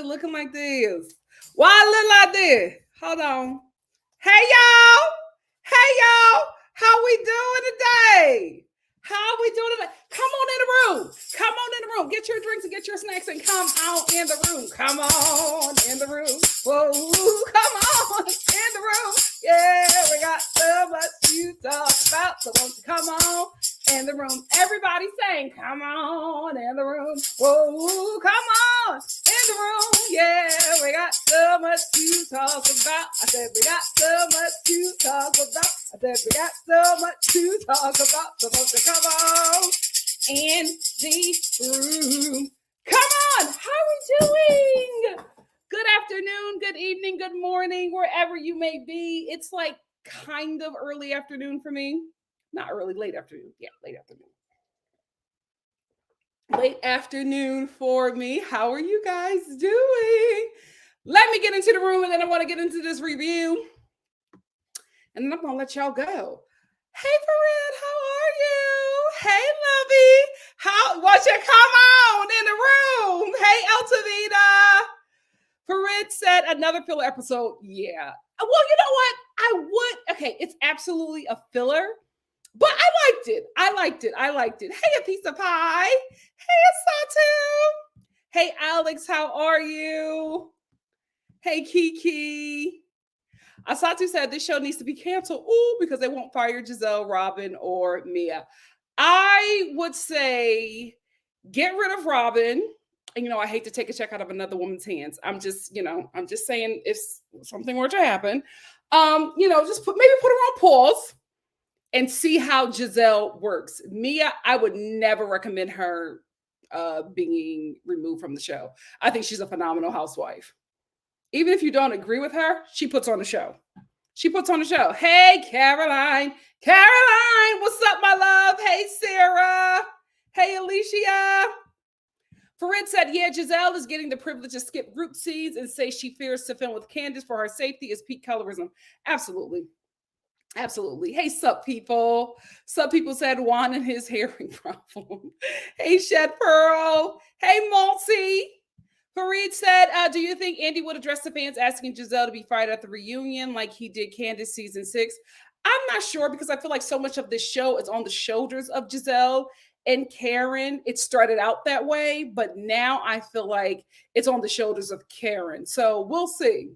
Looking like this? Why I look like this? Hold on. Hey y'all, how we doing today? Come on in the room. Get your drinks and get your snacks and come on in the room. Come on in the room. Whoa, come on in the room. Yeah, we got so much to talk about, so won't you come on in the room? Everybody saying, come on in the room. Whoa, come on in the room. Yeah, we got so much to talk about. I said we got so much to talk about. I said we got so much to talk about. So folks to come on in the room. Come on, how are we doing? Good afternoon, good evening, good morning, wherever you may be. It's like kind of early afternoon for me. Not early, late afternoon. Yeah, late afternoon. Late afternoon for me. How are you guys doing? Let me get into the room and then I want to get into this review. And then I'm going to let y'all go. Hey, Farid, how are you? Hey, Lovey. Won't you come on in the room? Hey, Eltavita. Farid said another filler episode. Yeah. Well, you know what? I would. Okay, it's absolutely a filler. But I liked it. Hey, a piece of pie. Hey, Asatu. Hey, Alex, how are you? Hey, Kiki. Asatu said this show needs to be canceled. Ooh, because they won't fire Giselle, Robin, or Mia. I would say get rid of Robin. And, I hate to take a check out of another woman's hands. I'm just saying if something were to happen, just put her on pause. And see how Giselle works. Mia, I would never recommend her being removed from the show. I think she's a phenomenal housewife. Even if you don't agree with her, she puts on the show. Hey, Caroline. Caroline, what's up, my love? Hey, Sarah. Hey, Alicia. Farid said, yeah, Giselle is getting the privilege to skip group scenes and say she fears to film with Candace for her safety is peak colorism. Absolutely. Hey, sup people. Sup people said Juan and his hearing problem. Hey, Shed Pearl. Hey, Malty. Farid said, do you think Andy would address the fans asking Giselle to be fired at the reunion like he did Candace season 6? I'm not sure because I feel like so much of this show is on the shoulders of Giselle and Karen. It started out that way, but now I feel like it's on the shoulders of Karen. So we'll see.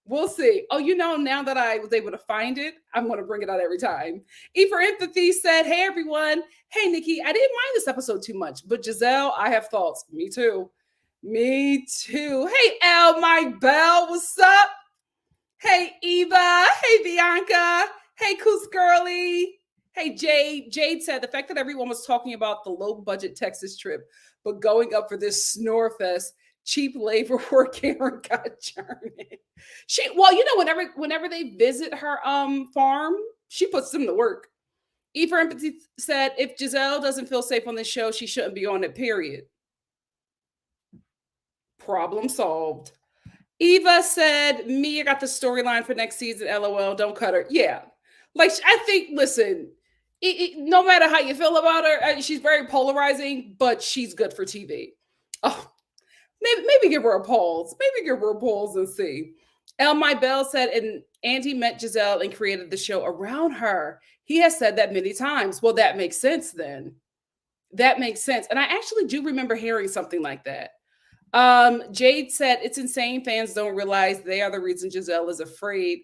Oh, now that I was able to find it, I'm going to bring it out every time. E for Empathy said, hey, everyone. Hey, Nikki, I didn't mind this episode too much, but Giselle, I have thoughts. Me too. Hey, Elle, my belle, what's up? Hey, Eva. Hey, Bianca. Hey, Coos Girly. Hey, Jade. Jade said the fact that everyone was talking about the low-budget Texas trip, but going up for this snore fest, cheap labor where Karen got German. Whenever they visit her farm, she puts them to work. E for Empathy said, if Giselle doesn't feel safe on this show, she shouldn't be on it, period. Problem solved. Eva said, Mia got the storyline for next season, LOL, don't cut her. Yeah. I think, listen, no matter how you feel about her, she's very polarizing, but she's good for TV. Oh, Maybe give her a pause. And see. El My Bell said, and Andy met Giselle and created the show around her. He has said that many times. Well, that makes sense then. That makes sense. And I actually do remember hearing something like that. Jade said, it's insane. Fans don't realize they are the reason Giselle is afraid.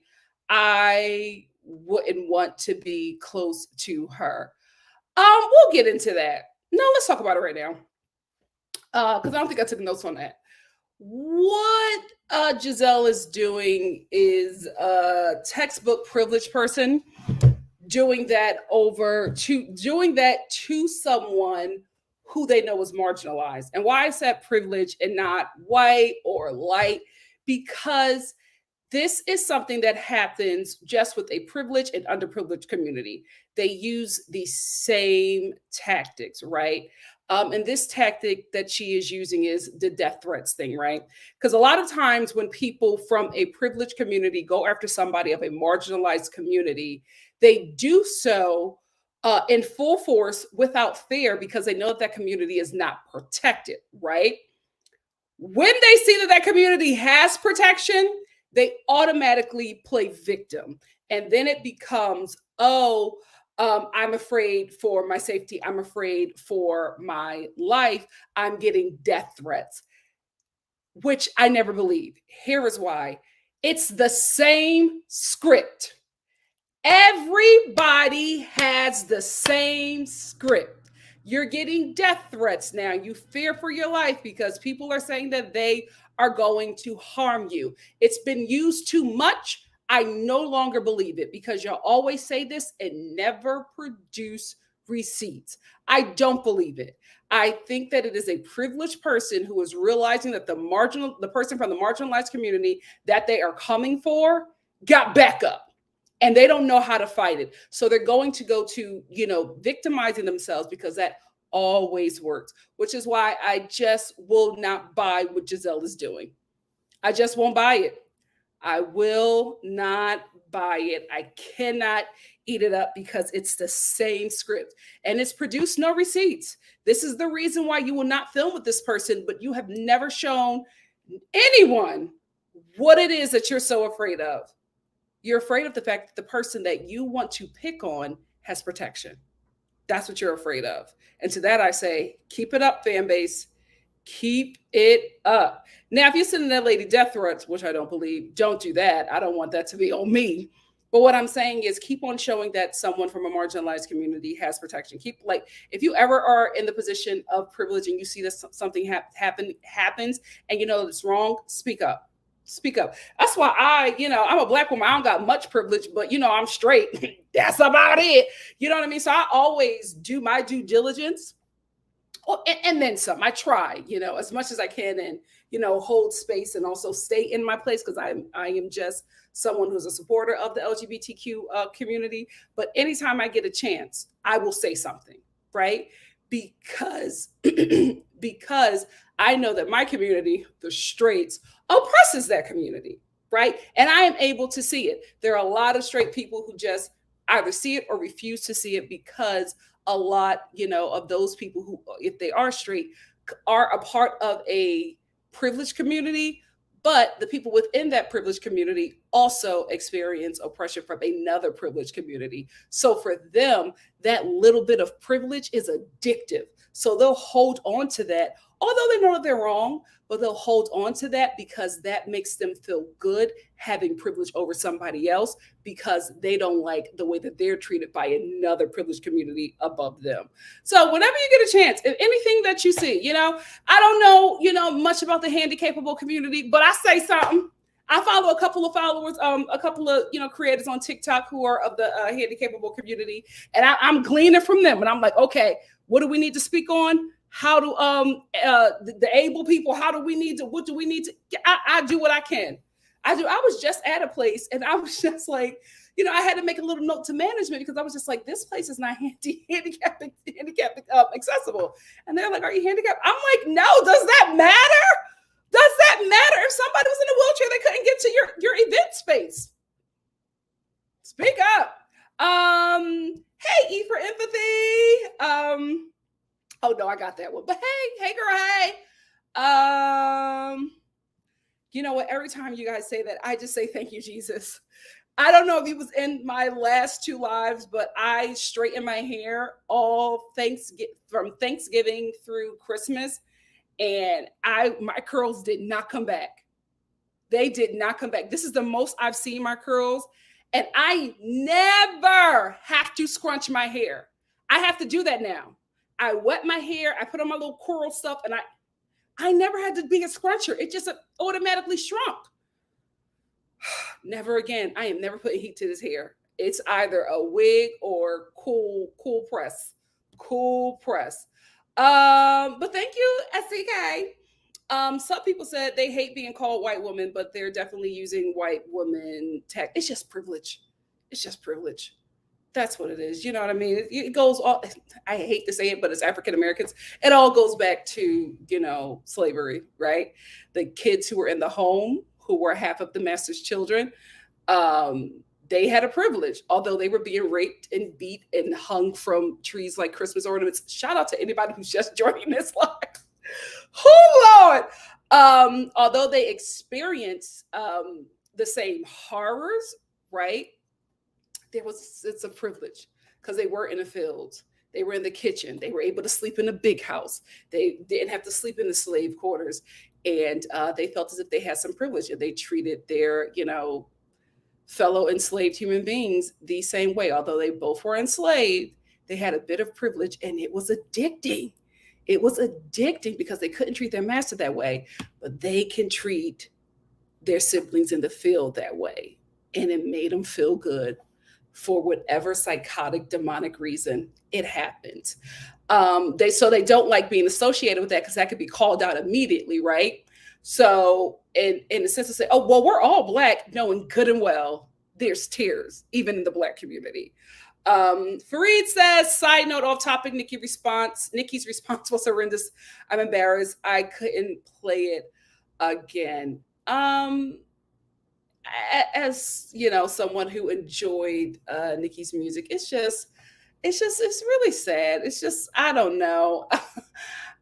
I wouldn't want to be close to her. We'll get into that. No, let's talk about it right now. Because I don't think I took notes on that. What Giselle is doing is a textbook privileged person doing that to someone who they know is marginalized. And why I said privilege and not white or light, because this is something that happens just with a privileged and underprivileged community. They use the same tactics, right? And this tactic that she is using is the death threats thing, right? Because a lot of times when people from a privileged community go after somebody of a marginalized community, they do so in full force without fear because they know that community is not protected, right? When they see that community has protection, they automatically play victim. And then it becomes, I'm afraid for my safety. I'm afraid for my life. I'm getting death threats, which I never believed. Here is why. It's the same script. Everybody has the same script. You're getting death threats now. You fear for your life because people are saying that they are going to harm you. It's been used too much. I no longer believe it because y'all always say this and never produce receipts. I don't believe it. I think that it is a privileged person who is realizing that the person from the marginalized community that they are coming for got back up and they don't know how to fight it. So they're going to go to, victimizing themselves because that always works, which is why I just will not buy what Giselle is doing. I just won't buy it. I will not buy it. I cannot eat it up because it's the same script and it's produced no receipts. This is the reason why you will not film with this person, but you have never shown anyone what it is that you're so afraid of. You're afraid of the fact that the person that you want to pick on has protection. That's what you're afraid of. And to that, I say, keep it up, fan base. Keep it up. Now, if you're sending that lady death threats, which I don't believe, don't do that. I don't want that to be on me. But what I'm saying is keep on showing that someone from a marginalized community has protection. If you ever are in the position of privilege and you see that something happens and you know it's wrong, speak up. Speak up. That's why I'm a Black woman. I don't got much privilege, but I'm straight. That's about it. You know what I mean? So I always do my due diligence. Oh, and then some. I try, as much as I can and, hold space and also stay in my place because I am just someone who's a supporter of the LGBTQ community. But anytime I get a chance, I will say something, right? Because because I know that my community, the straights, oppresses that community, right? And I am able to see it. There are a lot of straight people who just either see it or refuse to see it because a lot, of those people who, if they are straight, are a part of a privileged community, but the people within that privileged community also experience oppression from another privileged community. So for them, that little bit of privilege is addictive. So they'll hold on to that, although they know that they're wrong, but they'll hold on to that because that makes them feel good having privilege over somebody else because they don't like the way that they're treated by another privileged community above them. So whenever you get a chance, if anything that you see, I don't know, much about the handicapable community, but I say something. I follow a couple of followers, a couple of, creators on TikTok who are of the handicapable community. And I'm gleaning from them. And I'm like, okay, what do we need to speak on? How do the able people, what do we need to, I do what I can. I was just at a place and I was just like, I had to make a little note to management because I was just like, this place is not handicap accessible. And they're like, are you handicapped? I'm like, no, does that matter? Does that matter if somebody was in a wheelchair, they couldn't get to your event space? Speak up. Hey, E for empathy. Oh no, I got that one. But hey girl, hey. You know what? Every time you guys say that, I just say thank you, Jesus. I don't know if it was in my last 2 lives, but I straightened my hair from Thanksgiving through Christmas, and my curls did not come back. They did not come back. This is the most I've seen my curls, and I never have to scrunch my hair. I have to do that now. I wet my hair, I put on my little curl stuff, and I never had to be a scruncher. It just automatically shrunk. Never again. I am never putting heat to this hair. It's either a wig or cool press. Cool press. But thank you, SCK. Some people said they hate being called white woman, but they're definitely using white woman tech. It's just privilege. It's just privilege. That's what it is. You know what I mean? It goes all, I hate to say it, but it's African Americans. It all goes back to, slavery, right? The kids who were in the home, who were half of the master's children, they had a privilege, although they were being raped and beat and hung from trees like Christmas ornaments. Shout out to anybody who's just joining this live. Oh, Lord. Although they experience the same horrors, right? It's a privilege because they were in the fields. They were in the kitchen. They were able to sleep in a big house. They didn't have to sleep in the slave quarters. And they felt as if they had some privilege and they treated their, fellow enslaved human beings the same way. Although they both were enslaved, they had a bit of privilege and it was addicting. It was addicting because they couldn't treat their master that way, but they can treat their siblings in the field that way. And it made them feel good for whatever psychotic, demonic reason it happened. They don't like being associated with that because that could be called out immediately, right? So in a sense to say, oh, well, we're all Black, knowing good and well there's tears, even in the Black community. Fareed says, side note, off topic, Nikki's response was horrendous. I'm embarrassed. I couldn't play it again. As you know, someone who enjoyed Nikki's music, it's really sad. It's just, I don't know.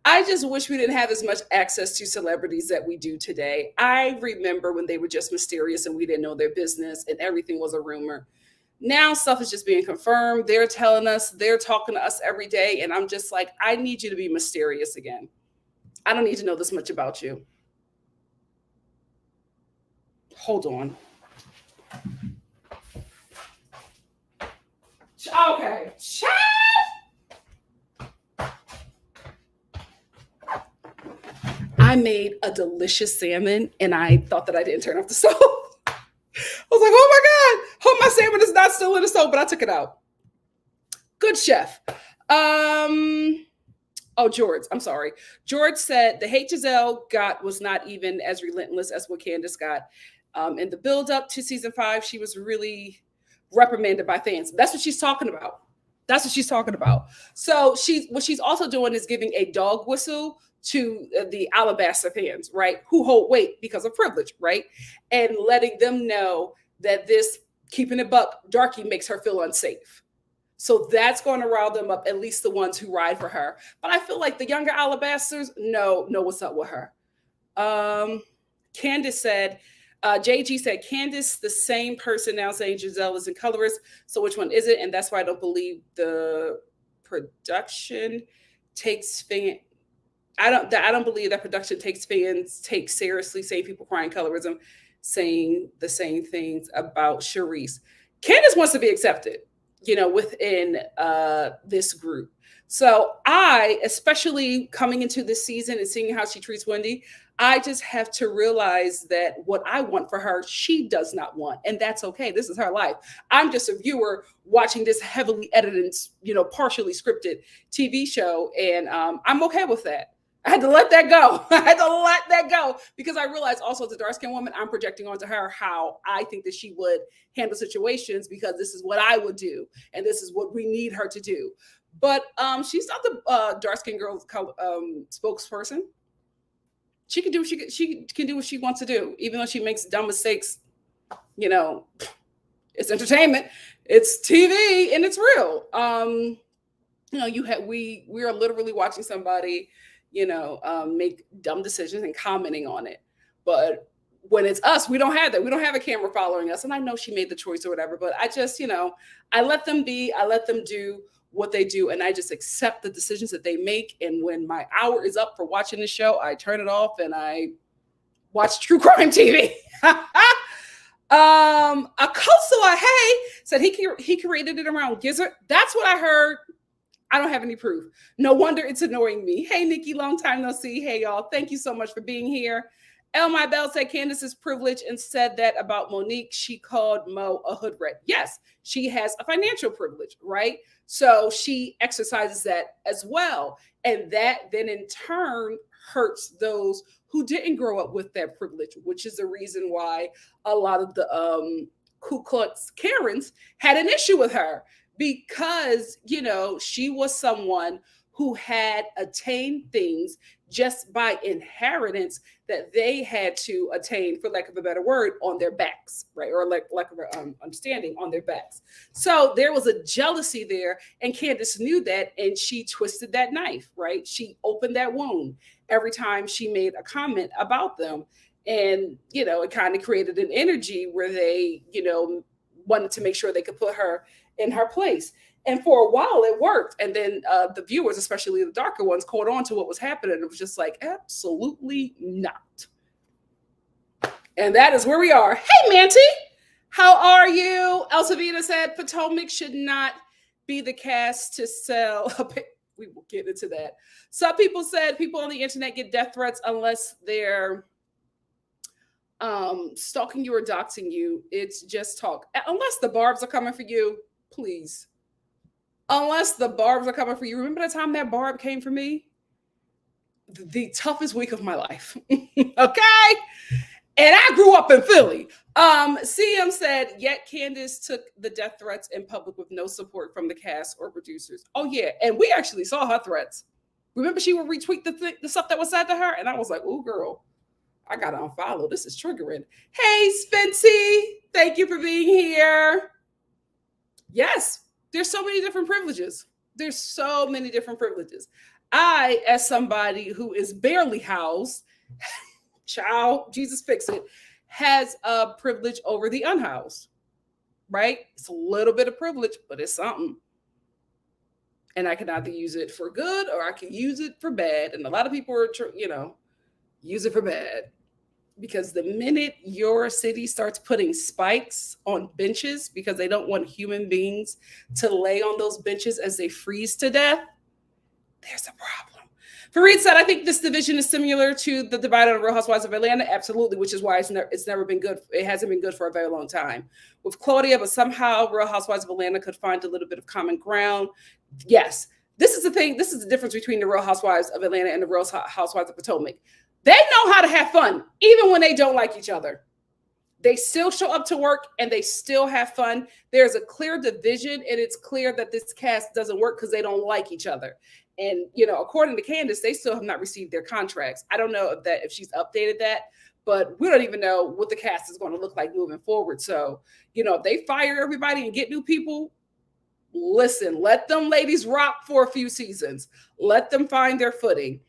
I just wish we didn't have as much access to celebrities that we do today. I remember when they were just mysterious and we didn't know their business and everything was a rumor. Now stuff is just being confirmed. They're telling us, they're talking to us every day. And I'm just like, I need you to be mysterious again. I don't need to know this much about you. Hold on. Okay. I made a delicious salmon and I thought that I didn't turn off the stove. I was like, oh my God, hope my salmon is not still in the stove, but I took it out. Good chef. George, I'm sorry. George said the hate Giselle got was not even as relentless as what Candace got. In the build up to season 5, she was really reprimanded by fans. That's what she's talking about. So what she's also doing is giving a dog whistle to the Alabaster fans, right? Who hold weight because of privilege, right? And letting them know that this keeping it buck darky makes her feel unsafe. So that's going to rile them up, at least the ones who ride for her. But I feel like the younger Alabasters know what's up with her. Candace said, JG said, Candace, the same person now saying Giselle is in colorist. So which one is it? And that's why I don't believe the production takes fans. I don't believe that production takes fans take seriously, saying people crying colorism, saying the same things about Charisse. Candace wants to be accepted, within this group. So I, especially coming into this season and seeing how she treats Wendy, I just have to realize that what I want for her, she does not want. And that's okay. This is her life. I'm just a viewer watching this heavily edited, partially scripted TV show. And I'm okay with that. I had to let that go. Because I realized also as a dark-skinned woman, I'm projecting onto her how I think that she would handle situations because this is what I would do. And this is what we need her to do. But she's not the dark-skinned girl spokesperson. She can do she can do what she wants to do, even though she makes dumb mistakes. It's entertainment, it's TV, and it's real. We are literally watching somebody, make dumb decisions and commenting on it. But when it's us, we don't have that. We don't have a camera following us. And I know she made the choice or whatever, but I just, I let them be, I let them do what they do. And I just accept the decisions that they make. And when my hour is up for watching the show, I turn it off and I watch true crime TV. Akosua Hey said he created it around Gizzard. That's what I heard. I don't have any proof. No wonder it's annoying me. Hey, Nikki, long time no see. Hey, y'all. Thank you so much for being here. El My Bell said Candace is privileged and said that about Monique. She called Mo a hood rat. Yes, she has a financial privilege, right? So she exercises that as well. And that then in turn hurts those who didn't grow up with that privilege, which is the reason why a lot of the Ku Klux Karens had an issue with her. Because, she was someone who had attained things just by inheritance that they had to attain, for lack of a better word, on their backs, right? Or lack of understanding, on their backs. So there was a jealousy there, and Candace knew that, and she twisted that knife, right? She opened that wound every time she made a comment about them. And, it kind of created an energy where they, wanted to make sure they could put her in her place. And for a while it worked. And then the viewers, especially the darker ones, caught on to what was happening. It was just like, absolutely not. And that is where we are. Hey, Manty, how are you? Elsavita said Potomac should not be the cast to sell. We will get into that. Some people said people on the internet get death threats unless they're stalking you or doxing you. It's just talk. Unless the barbs are coming for you, please. Unless the barbs are coming for you. Remember the time that barb came for me? The toughest week of my life. Okay? And I grew up in Philly. CM said, yet Candace took the death threats in public with no support from the cast or producers. Oh, yeah. And we actually saw her threats. Remember, she would retweet the stuff that was said to her? And I was like, oh, girl, I got to unfollow. This is triggering. Hey, Spency. Thank you for being here. Yes, there's so many different privileges. There's so many different privileges. I, as somebody who is barely housed, child, Jesus fix it, has a privilege over the unhoused, right? It's a little bit of privilege, but it's something. And I can either use it for good or I can use it for bad. And a lot of people are, use it for bad. Because the minute your city starts putting spikes on benches because they don't want human beings to lay on those benches as they freeze to death, there's a problem. Fareed said, I think this division is similar to the divide on Real Housewives of Atlanta. Absolutely, which is why it's never been good. It hasn't been good for a very long time with Claudia, but somehow Real Housewives of Atlanta could find a little bit of common ground. Yes, this is the thing. This is the difference between the Real Housewives of Atlanta and the Real Housewives of Potomac. They know how to have fun, even when they don't like each other. They still show up to work and they still have fun. There's a clear division, and it's clear that this cast doesn't work because they don't like each other. And, according to Candace, they still have not received their contracts. I don't know if she's updated that, but we don't even know what the cast is going to look like moving forward. So, if they fire everybody and get new people, listen, let them ladies rock for a few seasons. Let them find their footing.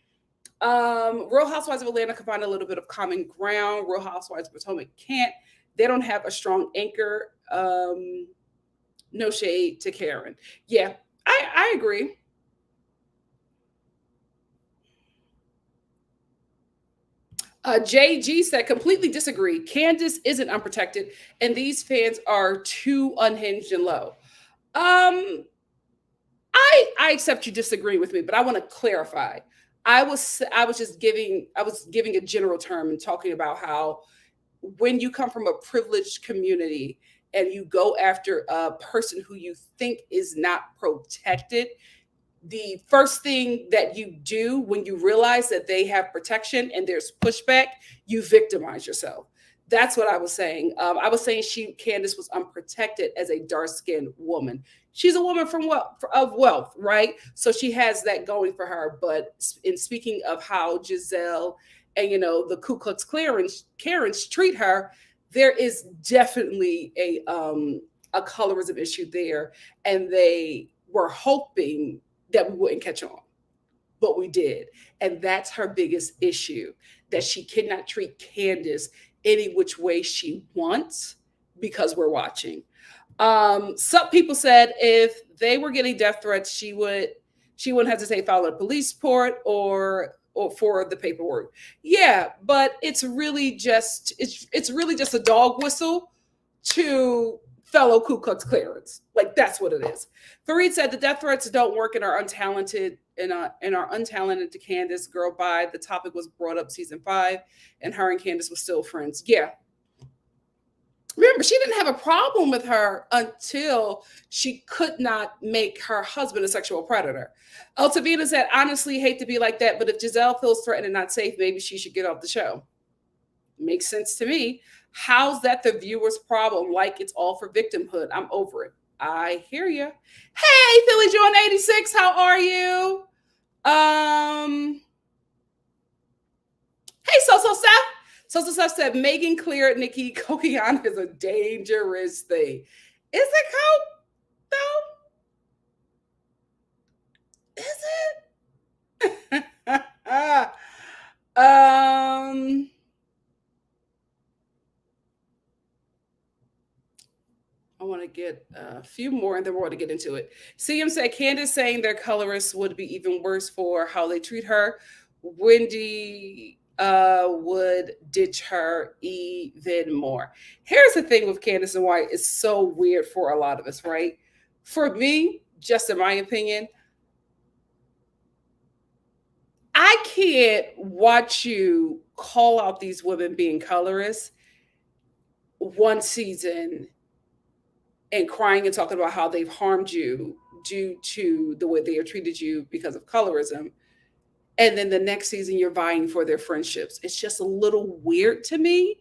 Real Housewives of Atlanta can find a little bit of common ground. Real Housewives of Potomac can't. They don't have a strong anchor. No shade to Karen. Yeah, I agree. JG said, completely disagree. Candace isn't unprotected, and these fans are too unhinged and low. I accept you disagreeing with me, but I want to clarify. I was giving a general term and talking about how when you come from a privileged community and you go after a person who you think is not protected, the first thing that you do when you realize that they have protection and there's pushback, you victimize yourself. That's what I was saying. I was saying Candace was unprotected as a dark-skinned woman. She's a woman of wealth, right? So she has that going for her. But in speaking of how Giselle and the Ku Klux Karens treat her, there is definitely a colorism issue there, and they were hoping that we wouldn't catch on, but we did, and that's her biggest issue, that she cannot treat Candace any which way she wants because we're watching. Some people said if they were getting death threats, she wouldn't hesitate filing a police report or for the paperwork. Yeah, but it's really just a dog whistle to fellow Ku Klux Klarens. Like, that's what it is. Fareed said the death threats don't work and are untalented and are untalented to Candace. Girl, bye. The topic was brought up season 5, and her and Candace were still friends. Yeah. Remember, she didn't have a problem with her until she could not make her husband a sexual predator. Altavita said, honestly, hate to be like that, but if Giselle feels threatened and not safe, maybe she should get off the show. Makes sense to me. How's that the viewer's problem? Like, it's all for victimhood. I'm over it. I hear you. Hey, Philly John 86, how are you? Hey, So Steph said, Megan cleared Nikki. Coquiana is a dangerous thing. Is it coke, though? Is it? I want to get a few more and then we're going to get into it. CM said, Candace saying their colorists would be even worse for how they treat her. Wendy would ditch her even more. Here's the thing with Candace and White. It's so weird for a lot of us, right? For me, just in my opinion, I can't watch you call out these women being colorist one season and crying and talking about how they've harmed you due to the way they have treated you because of colorism. And then the next season you're vying for their friendships. It's just a little weird to me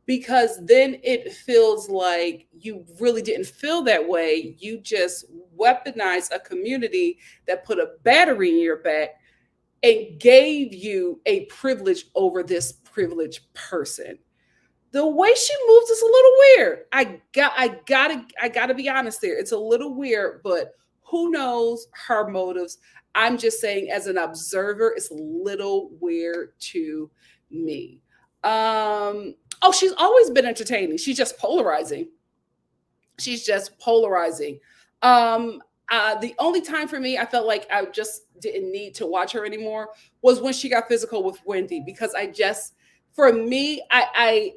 because then it feels like you really didn't feel that way. You just weaponized a community that put a battery in your back and gave you a privilege over this privileged person. The way she moves is a little weird. I gotta be honest there. It's a little weird, but who knows her motives? I'm just saying, as an observer, it's a little weird to me. Oh, she's always been entertaining. She's just polarizing. She's just polarizing. Um, the only time for me I felt like I just didn't need to watch her anymore was when she got physical with Wendy because I just, for me, I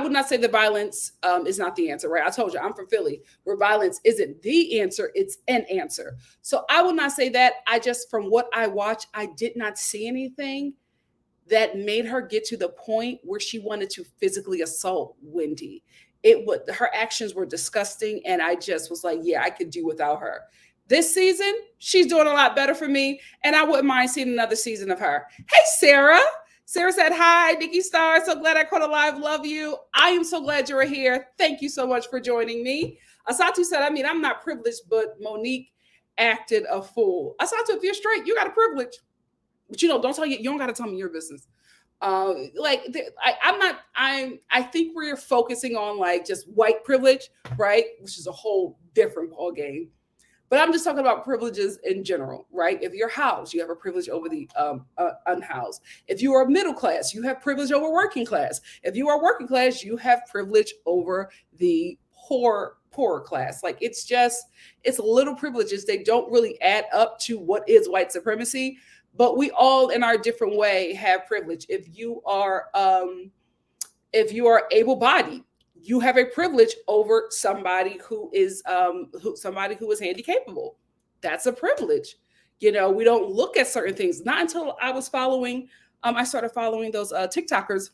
would not say that violence is not the answer, right? I told you I'm from Philly, where violence isn't the answer, it's an answer. So I would not say that. I just, from what I watched, I did not see anything that made her get to the point where she wanted to physically assault Wendy. It would, her actions were disgusting, and I just was like, yeah, I could do without her. This season, she's doing a lot better for me, and I wouldn't mind seeing another season of her. Hey, Sarah. Sarah said, hi, Nikki.Star. So glad I caught a live. Love you. I am so glad you're here. Thank you so much for joining me. Asatu said, I mean, I'm not privileged, but Monique acted a fool. Asatu, if you're straight, you got a privilege. But don't tell you don't got to tell me your business. I think we're focusing on like just white privilege, right? Which is a whole different ball game. But I'm just talking about privileges in general, right? If you're housed, you have a privilege over the unhoused. If you are middle class, you have privilege over working class. If you are working class, you have privilege over the poorer class. Like it's little privileges. They don't really add up to what is white supremacy, but we all in our different way have privilege. If you are able-bodied, you have a privilege over somebody who is handy capable. That's a privilege. We don't look at certain things. Not until I was following, I started following those TikTokers,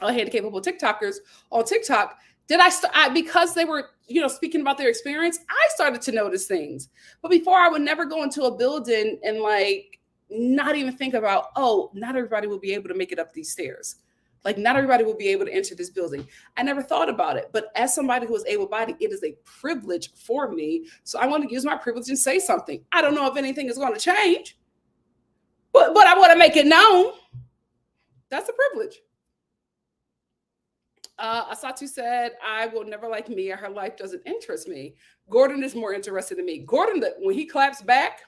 handy capable TikTokers on TikTok. Did I because they were, speaking about their experience, I started to notice things. But before, I would never go into a building and like not even think about, oh, not everybody will be able to make it up these stairs. Like not everybody will be able to enter this building. I never thought about it. But as somebody who is able-bodied, it is a privilege for me. So I want to use my privilege and say something. I don't know if anything is going to change, but I want to make it known. That's a privilege. Asatu said, I will never like Mia. Her life doesn't interest me. Gordon is more interested in me. Gordon, when he claps back,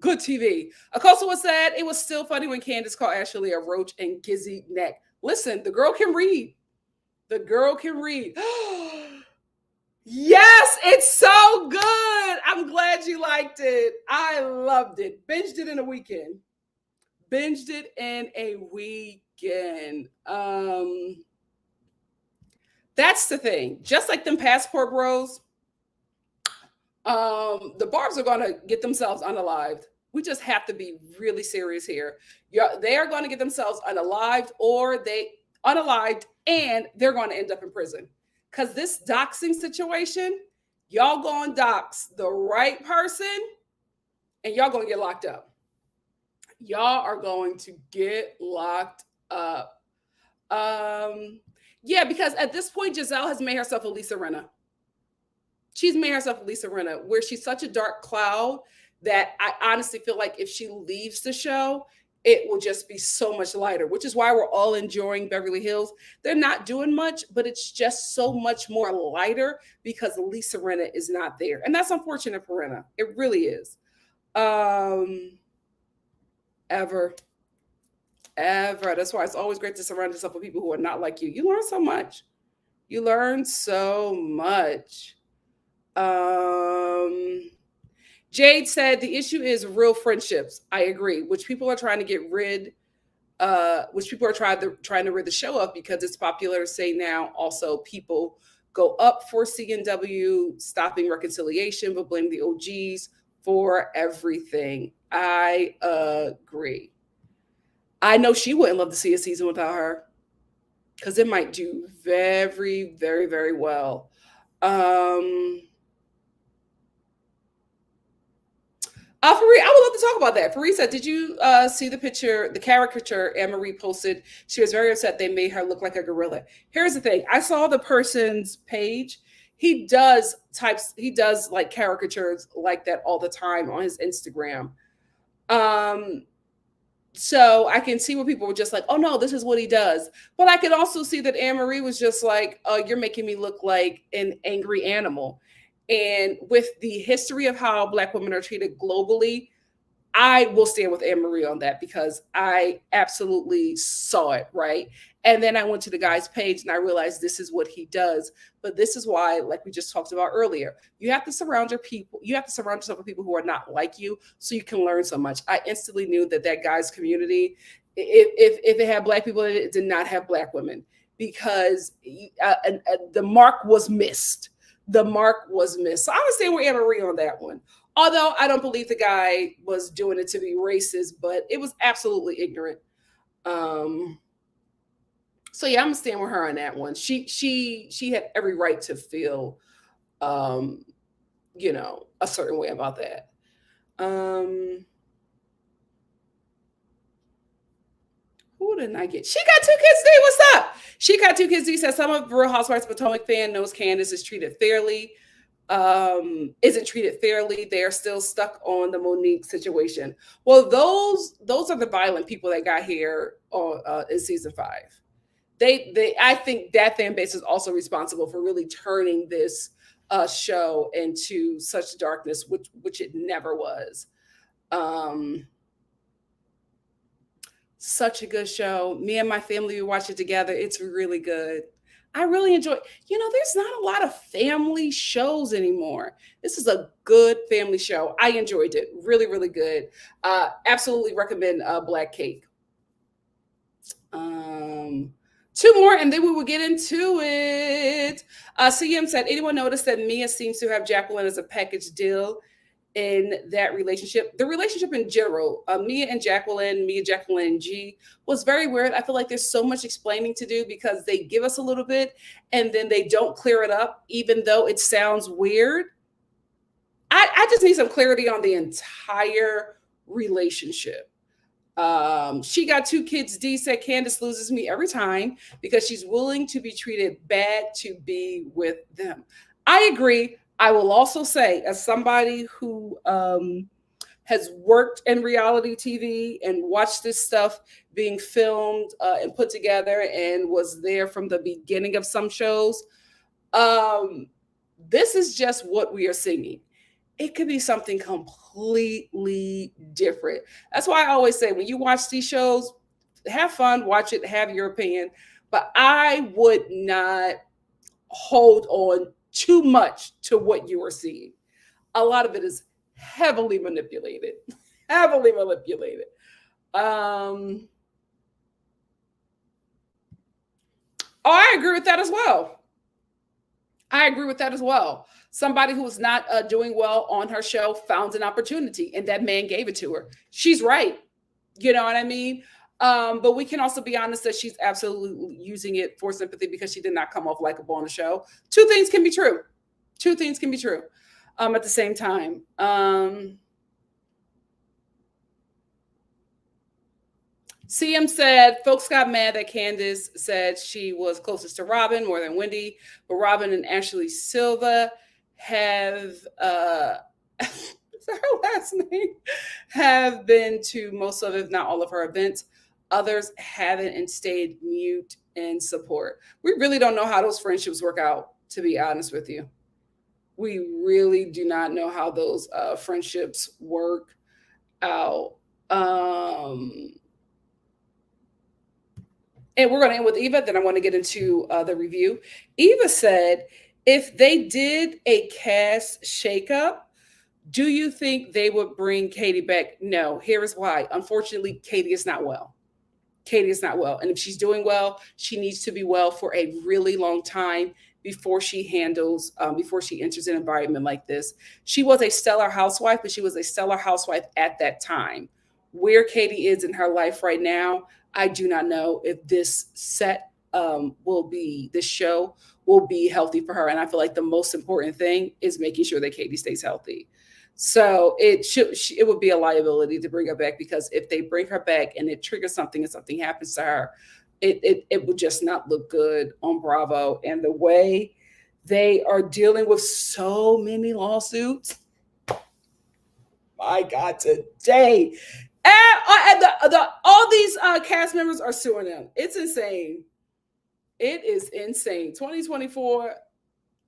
good TV. Akosa said, it was still funny when Candace called Ashley a roach and Gizzy neck. Listen, the girl can read. The girl can read. Yes, it's so good. I'm glad you liked it. I loved it. Binged it in a weekend. That's the thing. Just like them passport bros, the Barbs are going to get themselves unalived. We just have to be really serious here. They are going to get themselves unalived, and they're going to end up in prison. Because this doxing situation, y'all going to dox the right person, and y'all going to get locked up. Y'all are going to get locked up. Yeah, because at this point, Giselle has made herself a Lisa Rinna. She's made herself a Lisa Rinna, where she's such a dark cloud that I honestly feel like if she leaves the show, it will just be so much lighter, which is why we're all enjoying Beverly Hills. They're not doing much, but it's just so much more lighter because Lisa Rinna is not there. And that's unfortunate for Rinna. It really is. Ever. That's why it's always great to surround yourself with people who are not like you. You learn so much. Jade said the issue is real friendships. I agree, which people are trying to get rid, which people are trying to rid the show of because it's popular to say now. Also, people go up for CNW stopping reconciliation, but blame the OGs for everything. I agree. I know she wouldn't love to see a season without her because it might do very, very, very well. Um, Fareed, I would love to talk about that. Fareed said, "Did you see the picture, the caricature Anne Marie posted? She was very upset they made her look like a gorilla." Here's the thing: I saw the person's page. He does like caricatures like that all the time on his Instagram. Um, so I can see where people were just like, "Oh no, this is what he does." But I could also see that Anne Marie was just like, "Oh, you're making me look like an angry animal." And with the history of how Black women are treated globally, I will stand with Anne Marie on that because I absolutely saw it, right? And then I went to the guy's page and I realized this is what he does. But this is why, like we just talked about earlier, you have to surround yourself with people who are not like you so you can learn so much. I instantly knew that that guy's community, if it had Black people in it, it did not have Black women because the mark was missed. The mark was missed. So I would stand with Anne Marie on that one. Although I don't believe the guy was doing it to be racist, but it was absolutely ignorant. Um, so yeah, I'm gonna stand with her on that one. She had every right to feel um, a certain way about that. Um, who didn't I get? She got two kids D. What's up? She got two kids D. Says some of Real Housewives of Potomac fan knows Candace is treated fairly. Isn't treated fairly. They are still stuck on the Monique situation. Well, those are the violent people that got here on in season 5. They I think that fan base is also responsible for really turning this show into such darkness, which it never was. Um, Such a good show. Me and my family we watch it together. It's really good. I really enjoy. There's not a lot of family shows anymore. This is a good family show. I enjoyed it. Really, really good. Absolutely recommend Black Cake. Um, Two more, and then we will get into it. CM said, anyone noticed that Mia seems to have Jacqueline as a package deal in that relationship? The relationship in general, Mia, Jacqueline, and G was very weird. I feel like there's so much explaining to do because they give us a little bit and then they don't clear it up, even though it sounds weird. I just need some clarity on the entire relationship. She got two kids. D said Candace loses me every time because she's willing to be treated bad to be with them. I agree. I will also say, as somebody who has worked in reality TV and watched this stuff being filmed and put together and was there from the beginning of some shows, this is just what we are singing. It could be something completely different. That's why I always say when you watch these shows, have fun, watch it, have your opinion. But I would not hold on too much to what you are seeing. A lot of it is heavily manipulated. Heavily manipulated. Oh, I agree with that as well. I agree with that as well. Somebody who was not doing well on her show found an opportunity, and that man gave it to her. She's right. You know what I mean? But we can also be honest that she's absolutely using it for sympathy because she did not come off likable on the show. Two things can be true. Two things can be true at the same time. CM said folks got mad that Candace said she was closest to Robin more than Wendy, but Robin and Ashley Silva have is that her last name? Have been to most of, if not all of her events. Others haven't and stayed mute in support. We really don't know how those friendships work out, to be honest with you. We really do not know how those friendships work out. And we're going to end with Eva. Then I want to get into the review. Eva said, if they did a cast shakeup, do you think they would bring Katie back? No. Here is why. Unfortunately, Katie is not well. Katie is not well. And if she's doing well, she needs to be well for a really long time. before she before she enters an environment like this. She was a stellar housewife, but she was a stellar housewife at that time. Where Katie is in her life right now, I do not know if this show will be healthy for her. And I feel like the most important thing is making sure that Katie stays healthy. So it would be a liability to bring her back, because if they bring her back and it triggers something and something happens to her, it would just not look good on Bravo. And the way they are dealing with so many lawsuits, my God, today. And all these cast members are suing them. It's insane. It is insane. 2024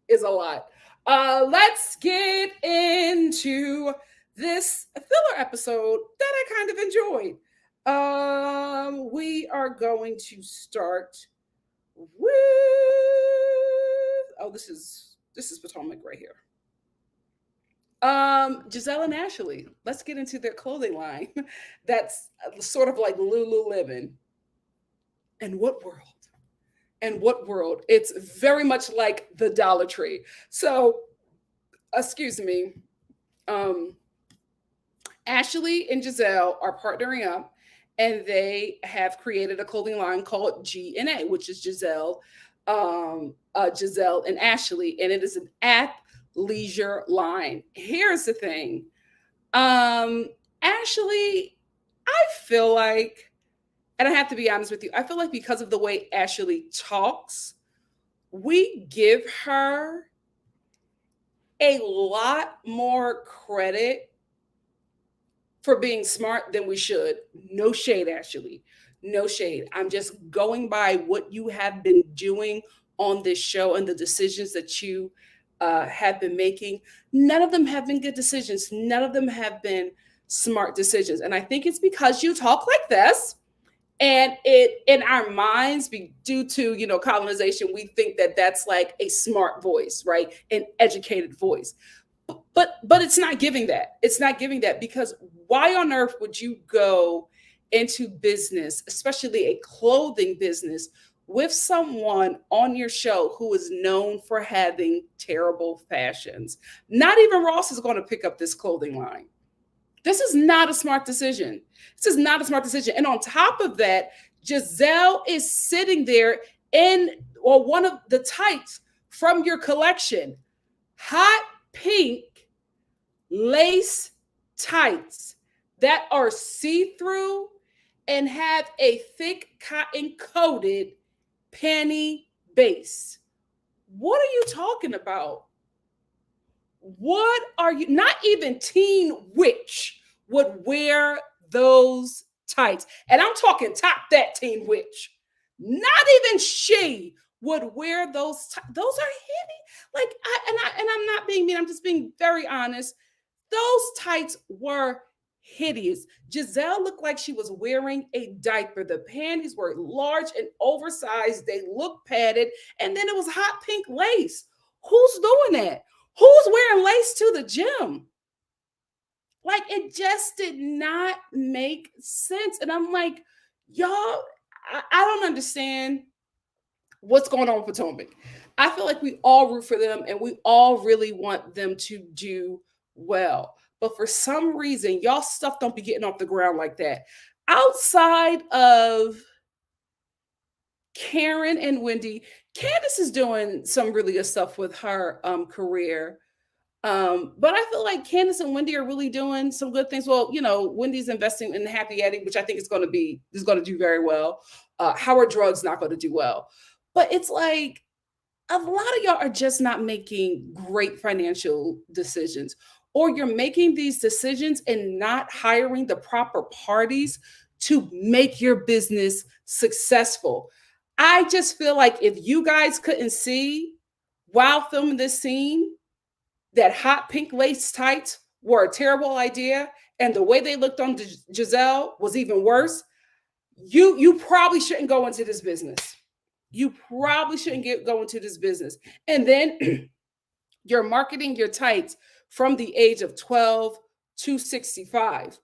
is a lot. Let's get into this filler episode that I kind of enjoyed. We are going to start with this is Potomac right here. Giselle and Ashley. Let's get into their clothing line. That's sort of like Lululemon. And what world? And what world? It's very much like the Dollar Tree. So, excuse me. Ashley and Giselle are partnering up, and they have created a clothing line called G&A, which is Giselle and Ashley, and it is an athleisure line. Here's the thing. Ashley, I feel like, and I have to be honest with you, I feel like because of the way Ashley talks, we give her a lot more credit for being smart than we should. No shade, Ashley. No shade. I'm just going by what you have been doing on this show and the decisions that you have been making. None of them have been good decisions. None of them have been smart decisions. And I think it's because you talk like this. And it, in our minds, due to colonization, we think that that's like a smart voice, right? An educated voice. But it's not giving that. It's not giving that, because why on earth would you go into business, especially a clothing business, with someone on your show who is known for having terrible fashions? Not even Ross is going to pick up this clothing line. This is not a smart decision. This is not a smart decision. And on top of that, Giselle is sitting there in one of the tights from your collection. Hot pink lace tights that are see-through and have a thick cotton-coated panty base. What are you talking about? What are you? Not even Teen Witch would wear those tights. And I'm talking top that Teen Witch. Not even she would wear those. Those are heavy. And I'm not being mean. I'm just being very honest. Those tights were hideous. Giselle looked like she was wearing a diaper. The panties were large and oversized. They looked padded. And then it was hot pink lace. Who's doing that? Who's wearing lace to the gym? Like, it just did not make sense. And I'm like, y'all, I don't understand what's going on with Potomac. I feel like we all root for them and we all really want them to do well. But for some reason, y'all stuff don't be getting off the ground like that. Outside of Karen and Wendy, Candace is doing some really good stuff with her career. But I feel like Candace and Wendy are really doing some good things. Well, Wendy's investing in Happy Eddie, which I think is going to do very well. Howard Drug's not going to do well. But it's like a lot of y'all are just not making great financial decisions, or you're making these decisions and not hiring the proper parties to make your business successful. I just feel like if you guys couldn't see while filming this scene that hot pink lace tights were a terrible idea and the way they looked on Giselle was even worse, you probably shouldn't go into this business. You probably shouldn't go into this business. And then you're marketing your tights from the age of 12 to 65.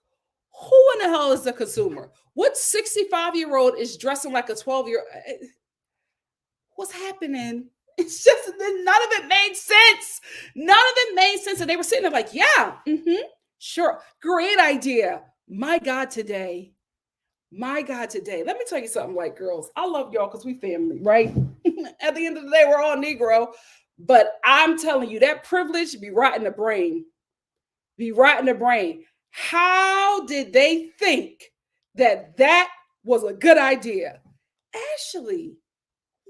Who in the hell is the consumer? What 65-year-old is dressing like a 12-year-old? What's happening? It's just none of it made sense. None of it made sense. And they were sitting there like, yeah, sure. Great idea. My God, today. My God, today. Let me tell you something, white girls. I love y'all because we family, right? At the end of the day, we're all Negro. But I'm telling you, that privilege be right in the brain. Be right in the brain. How did they think that that was a good idea? Ashley,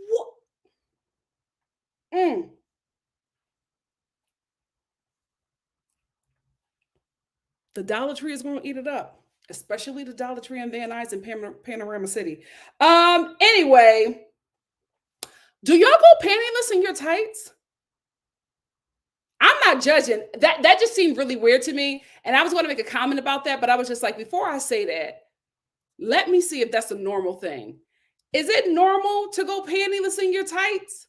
what? The Dollar Tree is going to eat it up, especially the Dollar Tree in Van Nuys and Panorama City. Anyway, do y'all go pantyless in your tights? I'm not judging. That just seemed really weird to me. And I was going to make a comment about that, but I was just like, before I say that, let me see if that's a normal thing. Is it normal to go pantyless in your tights?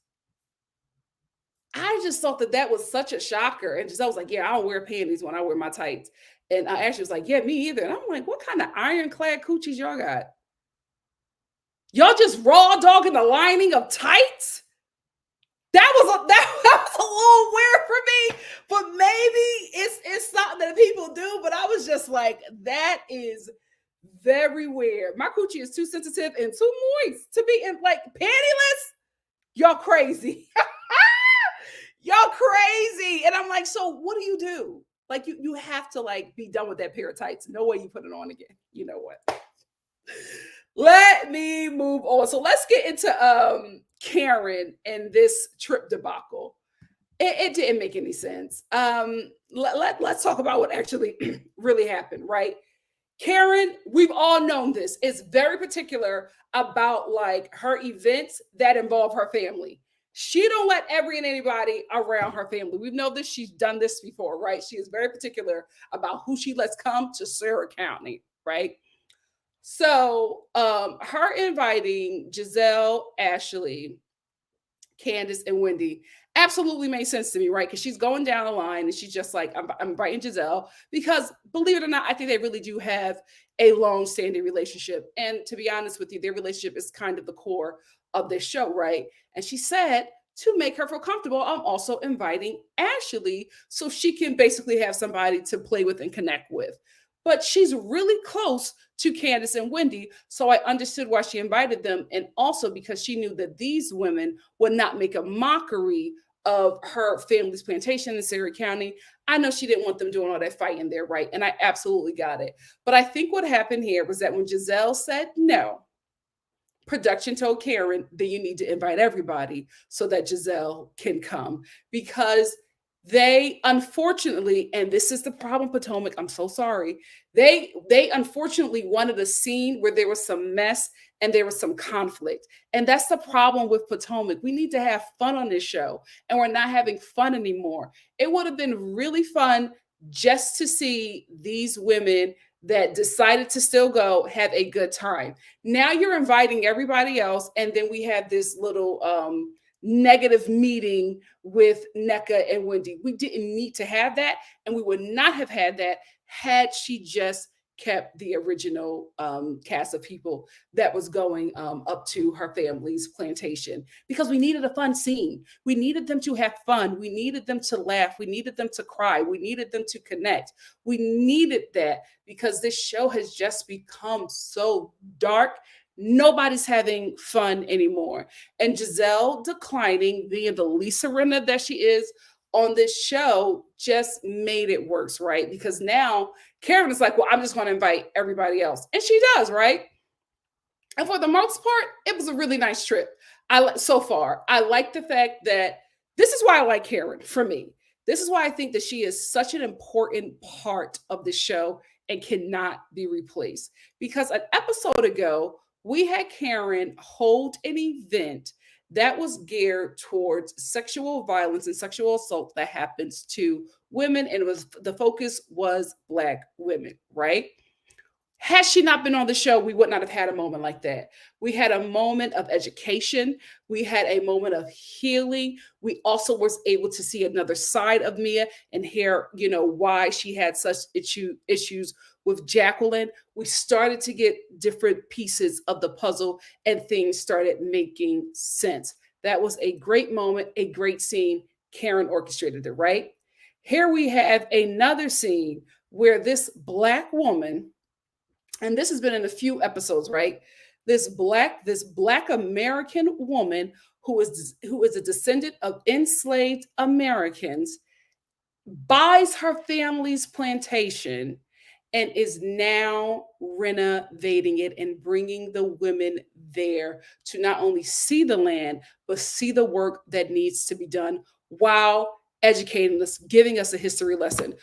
I just thought that was such a shocker. And just I was like, yeah, I don't wear panties when I wear my tights. And I actually was like, yeah, me either. And I'm like, what kind of ironclad coochies y'all got? Y'all just raw dog in the lining of tights? That was a little weird for me, but maybe it's something that people do. But I was just like, that is very weird. My coochie is too sensitive and too moist to be in like pantyless. Y'all crazy. Y'all crazy. And I'm like, so what do you do? Like you have to like be done with that pair of tights. No way you put it on again. You know what? Let me move on. So let's get into Karen and this trip debacle. It didn't make any sense. Let's talk about what actually really happened, right? Karen, we've all known this, is very particular about like her events that involve her family. She don't let every and anybody around her family. We know this. She's done this before, right? She is very particular about who she lets come to Sarah County, right? So her inviting Giselle, Ashley, Candace, and Wendy absolutely made sense to me, right? Because she's going down the line and she's just like, I'm inviting Giselle because believe it or not, I think they really do have a long-standing relationship. And to be honest with you, their relationship is kind of the core of this show, right? And she said, to make her feel comfortable, I'm also inviting Ashley so she can basically have somebody to play with and connect with. But she's really close to Candace and Wendy. So I understood why she invited them. And also because she knew that these women would not make a mockery of her family's plantation in Surrey County. I know she didn't want them doing all that fighting there, right? And I absolutely got it. But I think what happened here was that when Giselle said no, production told Karen that you need to invite everybody so that Giselle can come because they unfortunately, and this is the problem, Potomac, I'm so sorry. They unfortunately wanted a scene where there was some mess and there was some conflict. And that's the problem with Potomac. We need to have fun on this show, and we're not having fun anymore. It would have been really fun just to see these women that decided to still go have a good time. Now you're inviting everybody else, and then we have this little negative meeting with Nneka and Wendy. We didn't need to have that, and we would not have had that had she just kept the original cast of people that was going up to her family's plantation, because we needed a fun scene. We needed them to have fun. We needed them to laugh. We needed them to cry. We needed them to connect. We needed that because this show has just become so dark. Nobody's having fun anymore. And Giselle declining, being the Lisa Rinna that she is on this show, just made it worse, right? Because now Karen is like, well, I'm just going to invite everybody else. And she does, right? And for the most part, it was a really nice trip. So far, I like the fact that this is why I like Karen for me. This is why I think that she is such an important part of the show and cannot be replaced. Because an episode ago, we had Karen hold an event that was geared towards sexual violence and sexual assault that happens to women, and the focus was Black women, right? Had she not been on the show, we would not have had a moment like that. We had a moment of education. We had a moment of healing. We also was able to see another side of Mia and hear, why she had such issues with Jacqueline. We started to get different pieces of the puzzle and things started making sense. That was a great moment, a great scene. Karen orchestrated it, right? Here we have another scene where this Black woman, and this has been in a few episodes, right? This black American woman who is a descendant of enslaved Americans buys her family's plantation and is now renovating it and bringing the women there to not only see the land, but see the work that needs to be done while educating us, giving us a history lesson,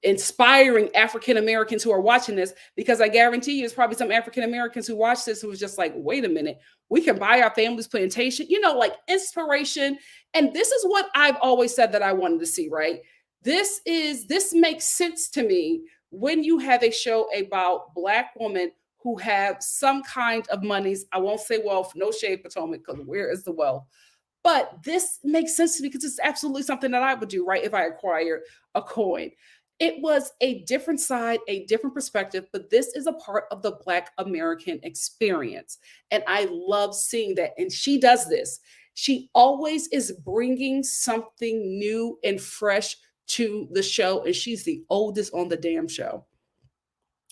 inspiring African Americans who are watching this, because I guarantee you, there's probably some African Americans who watch this who was just like, wait a minute, we can buy our family's plantation, like inspiration. And this is what I've always said that I wanted to see, right? This makes sense to me when you have a show about Black women who have some kind of monies. I won't say wealth, no shade, Potomac, because where is the wealth? But this makes sense to me because it's absolutely something that I would do, right? If I acquired a coin. It was a different side, a different perspective, but this is a part of the Black American experience. And I love seeing that. And she does this. She always is bringing something new and fresh to the show. And she's the oldest on the damn show.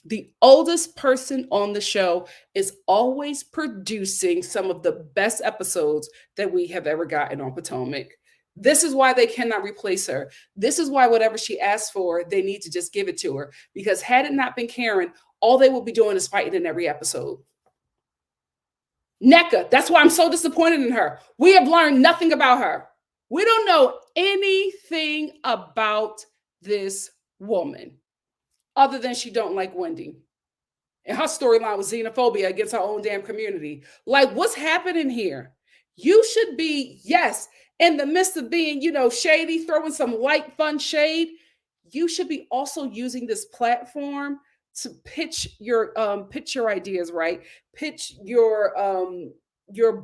The oldest person on the show is always producing some of the best episodes that we have ever gotten on Potomac. This is why they cannot replace her. This is why whatever she asks for, they need to just give it to her. Because had it not been Karen, all they would be doing is fighting in every episode. NECA, that's why I'm so disappointed in her. We have learned nothing about her. We don't know anything about this woman other than she don't like Wendy. And her storyline was xenophobia against her own damn community. Like, what's happening here? You should be, yes, in the midst of being, shady, throwing some light, fun shade. You should be also using this platform to pitch your ideas, right? Pitch your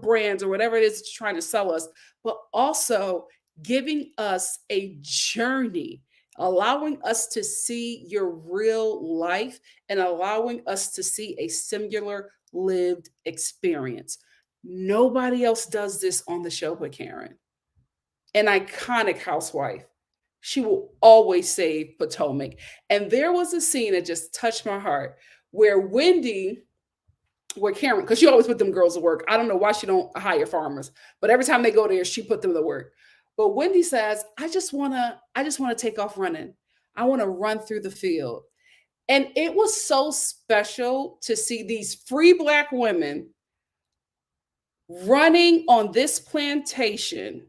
brands or whatever it is that you're trying to sell us, but also giving us a journey, allowing us to see your real life and allowing us to see a singular lived experience. Nobody else does this on the show but Karen, an iconic housewife. She will always save Potomac. And there was a scene that just touched my heart where Karen, because she always put them girls to work. I don't know why she don't hire farmers, but every time they go there, she put them to work. But Wendy says, I just wanna take off running. I want to run through the field. And it was so special to see these free Black women running on this plantation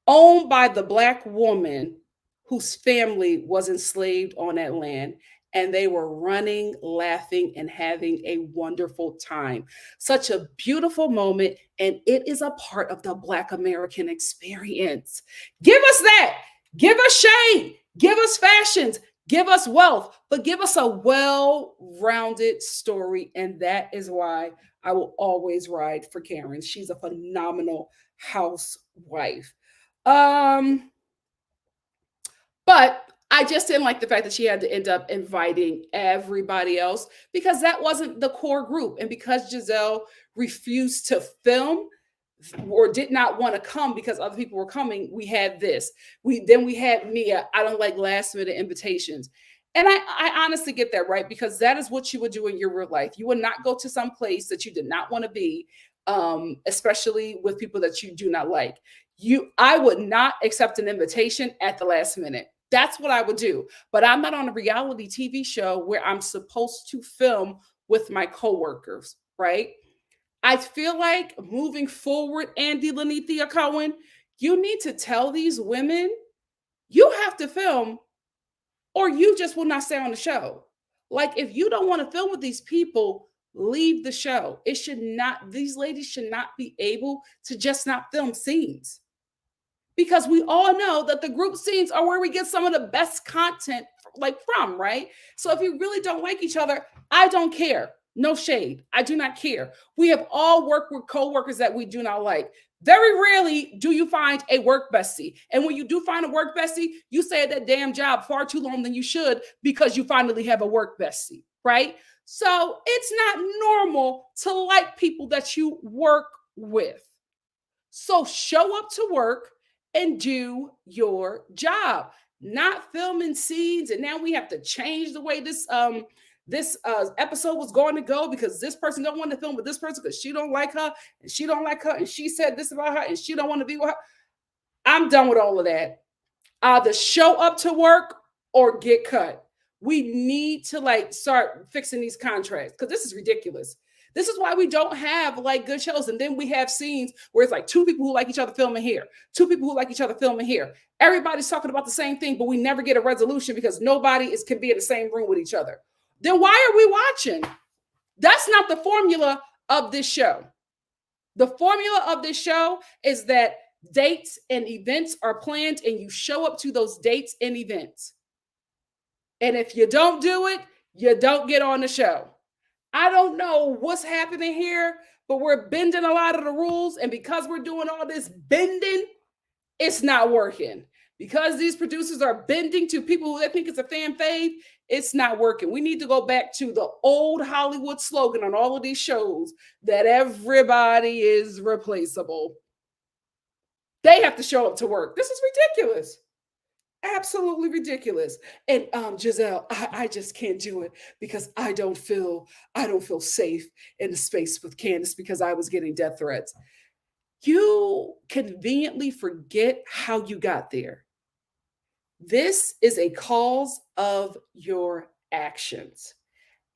owned by the Black woman whose family was enslaved on that land. And they were running, laughing, and having a wonderful time. Such a beautiful moment. And it is a part of the Black American experience. Give us that. Give us shade. Give us fashions. Give us wealth. But give us a well-rounded story. And that is why I will always ride for Karen. She's a phenomenal housewife. But I just didn't like the fact that she had to end up inviting everybody else because that wasn't the core group. And because Gizelle refused to film or did not want to come because other people were coming, we had this. We had Mia. I don't like last minute invitations. And I honestly get that, right? Because that is what you would do in your real life. You would not go to some place that you did not want to be, especially with people that you do not like. I would not accept an invitation at the last minute. That's what I would do. But I'm not on a reality TV show where I'm supposed to film with my coworkers, right? I feel like moving forward, Andy Lanithia Cohen, you need to tell these women you have to film or you just will not stay on the show. Like, if you don't want to film with these people, leave the show. These ladies should not be able to just not film scenes. Because we all know that the group scenes are where we get some of the best content from, right? So if you really don't like each other, I don't care. No shade. I do not care. We have all worked with coworkers that we do not like. Very rarely do you find a work bestie. And when you do find a work bestie, you stay at that damn job far too long than you should because you finally have a work bestie, right? So it's not normal to like people that you work with. So show up to work and do your job, not filming scenes. And now we have to change the way this episode was going to go because this person don't want to film with this person because she don't like her and she don't like her and she said this about her and she don't want to be with her. I'm done with all of that. Either show up to work or get cut. We need to like start fixing these contracts because this is ridiculous. This is why we don't have like good shows. And then we have scenes where it's like two people who like each other filming here, two people who like each other filming here. Everybody's talking about the same thing, but we never get a resolution because nobody can be in the same room with each other. Then why are we watching? That's not the formula of this show. The formula of this show is that dates and events are planned and you show up to those dates and events. And if you don't do it, you don't get on the show. I don't know what's happening here, but we're bending a lot of the rules. And because we're doing all this bending, it's not working. Because these producers are bending to people who they think it's a fan fave, it's not working. We need to go back to the old Hollywood slogan on all of these shows that everybody is replaceable. They have to show up to work. This is ridiculous. Absolutely ridiculous. And Giselle, I just can't do it because I don't feel safe in the space with Candace because I was getting death threats. You conveniently forget how you got there. This is a cause of your actions.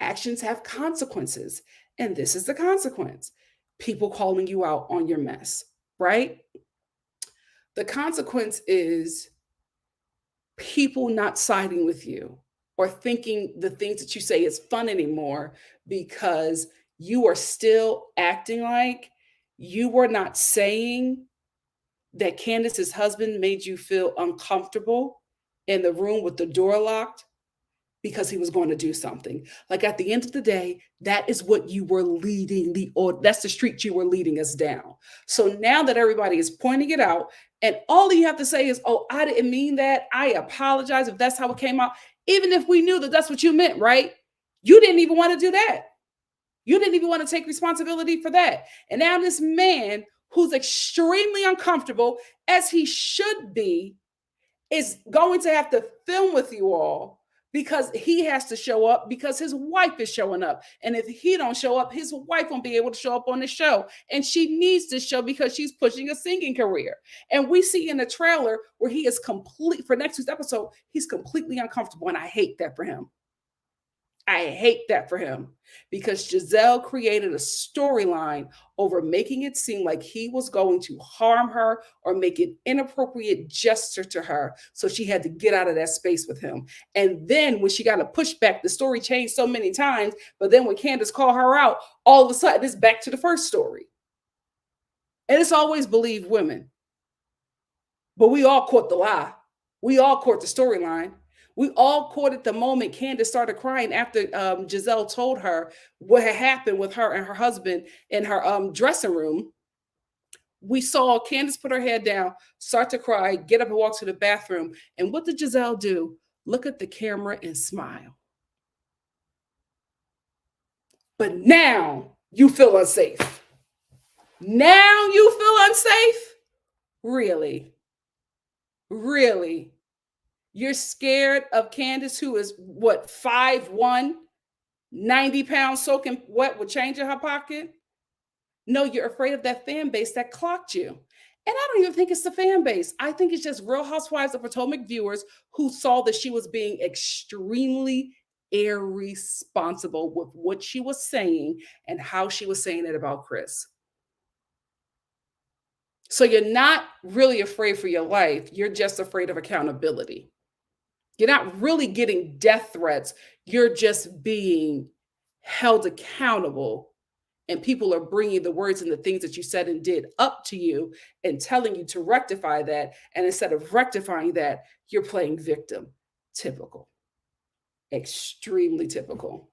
Actions have consequences, and this is the consequence. People calling you out on your mess, right? The consequence is people not siding with you or thinking the things that you say is fun anymore because you are still acting like you were not saying that Candace's husband made you feel uncomfortable in the room with the door locked because he was going to do something. Like at the end of the day, that is what you were that's the street you were leading us down. So now that everybody is pointing it out, and all you have to say is, oh, I didn't mean that. I apologize if that's how it came out. Even if we knew that that's what you meant, right? You didn't even want to do that. You didn't even want to take responsibility for that. And now this man who's extremely uncomfortable, as he should be, is going to have to film with you all because he has to show up because his wife is showing up. And if he don't show up, his wife won't be able to show up on the show. And she needs to show because she's pushing a singing career. And we see in the trailer where he is for next week's episode, he's completely uncomfortable. And I hate that for him. I hate that for him because Giselle created a storyline over making it seem like he was going to harm her or make an inappropriate gesture to her. So she had to get out of that space with him. And then when she got a pushback, the story changed so many times. But then when Candace called her out, all of a sudden it's back to the first story. And it's always believe women. But we all caught the lie. We all caught the storyline. We all caught it the moment Candace started crying after Giselle told her what had happened with her and her husband in her dressing room. We saw Candace put her head down, start to cry, get up and walk to the bathroom. And what did Giselle do? Look at the camera and smile. But now you feel unsafe. Now you feel unsafe? Really? Really? You're scared of Candace, who is what, 5'1", 90 pounds soaking wet with change in her pocket? No, you're afraid of that fan base that clocked you. And I don't even think it's the fan base. I think it's just Real Housewives of Potomac viewers who saw that she was being extremely irresponsible with what she was saying and how she was saying it about Chris. So you're not really afraid for your life. You're just afraid of accountability. You're not really getting death threats. You're just being held accountable. And people are bringing the words and the things that you said and did up to you and telling you to rectify that. And instead of rectifying that, you're playing victim. Typical. Extremely typical.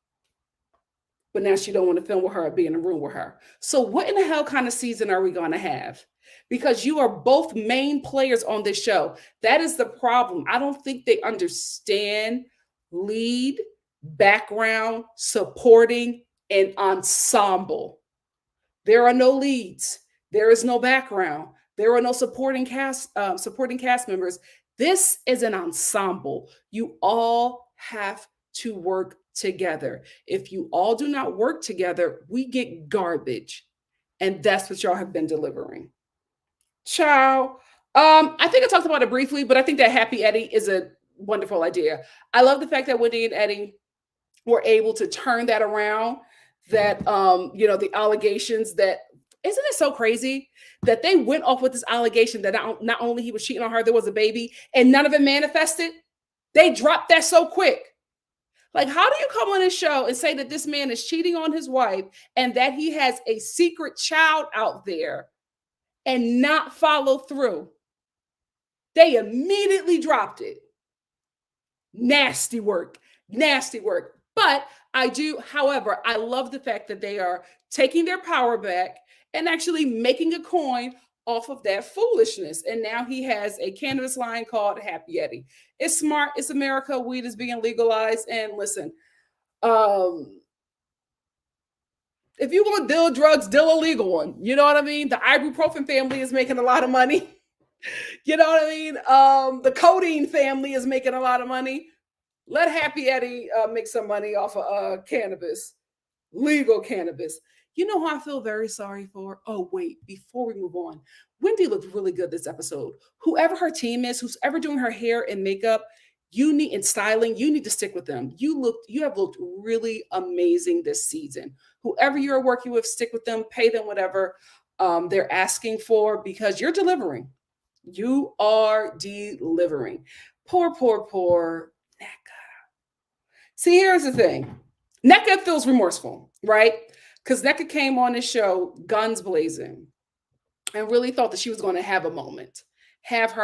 But now she don't want to film with her or be in a room with her. So what in the hell kind of season are we going to have? Because you are both main players on this show. That is the problem. I don't think they understand lead, background, supporting, and ensemble. There are no leads. There is no background. There are no supporting cast members. This is an ensemble. You all have to work together. If you all do not work together, we get garbage. And that's what y'all have been delivering. Ciao. I think I talked about it briefly, but I think that Happy Eddie is a wonderful idea. I love the fact that Wendy and Eddie were able to turn that around. That the allegations that isn't it so crazy that they went off with this allegation that not only he was cheating on her, there was a baby, and none of it manifested. They dropped that so quick. Like, how do you come on this show and say that this man is cheating on his wife and that he has a secret child out there and not follow through? They immediately dropped it. Nasty work. Nasty work. But however, I love the fact that they are taking their power back and actually making a coin off of that foolishness. And now he has a cannabis line called Happy Eddie. It's smart. It's America. Weed is being legalized. And listen, if you want to deal drugs, deal a legal one. You know what I mean? The ibuprofen family is making a lot of money. You know what I mean? The codeine family is making a lot of money. Let Happy Eddie make some money off of cannabis, legal cannabis. You know who I feel very sorry for? Oh, wait, before we move on, Wendy looked really good this episode. Whoever her team is, who's ever doing her hair and makeup, and styling, you need to stick with them. You have looked really amazing this season. Whoever you're working with, stick with them, pay them whatever they're asking for because you're delivering. You are delivering. Poor Nneka. See, here's the thing. Nneka feels remorseful, right? Because Nneka came on this show guns blazing and really thought that she was going to have her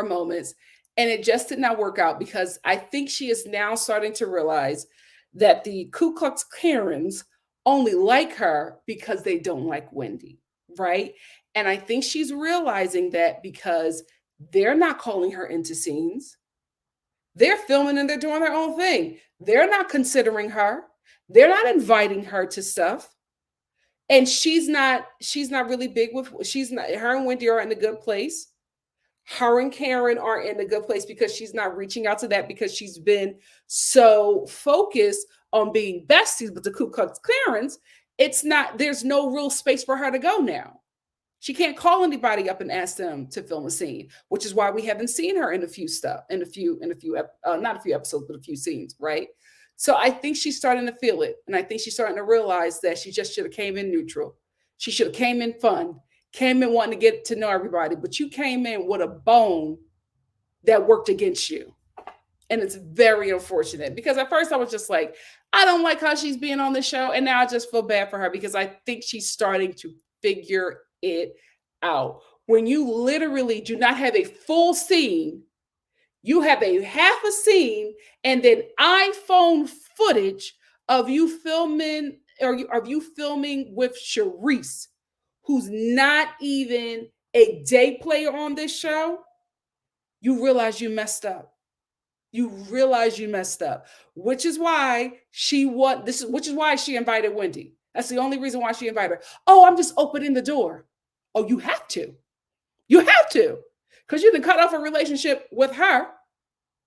moments. And it just did not work out because I think she is now starting to realize that the Ku Klux Karens only like her because they don't like Wendy, right? And I think she's realizing that because they're not calling her into scenes. They're filming and they're doing their own thing. They're not considering her. They're not inviting her to stuff. And she's not really big with her and Wendy are in a good place. Her and Karen are in a good place because she's not reaching out to that because she's been so focused on being besties with the Ku Klux Karens. There's no real space for her to go now. She can't call anybody up and ask them to film a scene, which is why we haven't seen her in a few not a few episodes, but a few scenes, right? So I think she's starting to feel it. And I think she's starting to realize that she just should have came in neutral. She should have came in fun, came in wanting to get to know everybody, but you came in with a bone that worked against you. And it's very unfortunate because at first I was just like, I don't like how she's being on the show. And now I just feel bad for her because I think she's starting to figure it out. When you literally do not have a full scene, you have a half a scene and then iPhone footage of you filming with Charisse, who's not even a day player on this show, you realize you messed up. Which is why she invited Wendy. That's the only reason why she invited her. Oh, I'm just opening the door. Oh, you have to. Because you can cut off a relationship with her.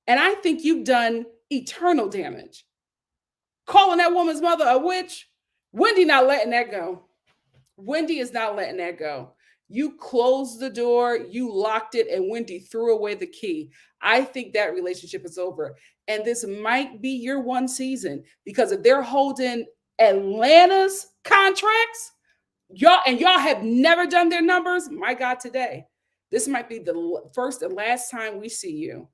And I think you've done eternal damage. Calling that woman's mother a witch. Wendy not letting that go. Wendy is not letting that go. You closed the door, you locked it, and Wendy threw away the key. I think that relationship is over. And this might be your one season because if they're holding Atlanta's contracts, y'all have never done their numbers, my God, today. This might be the first and last time we see you.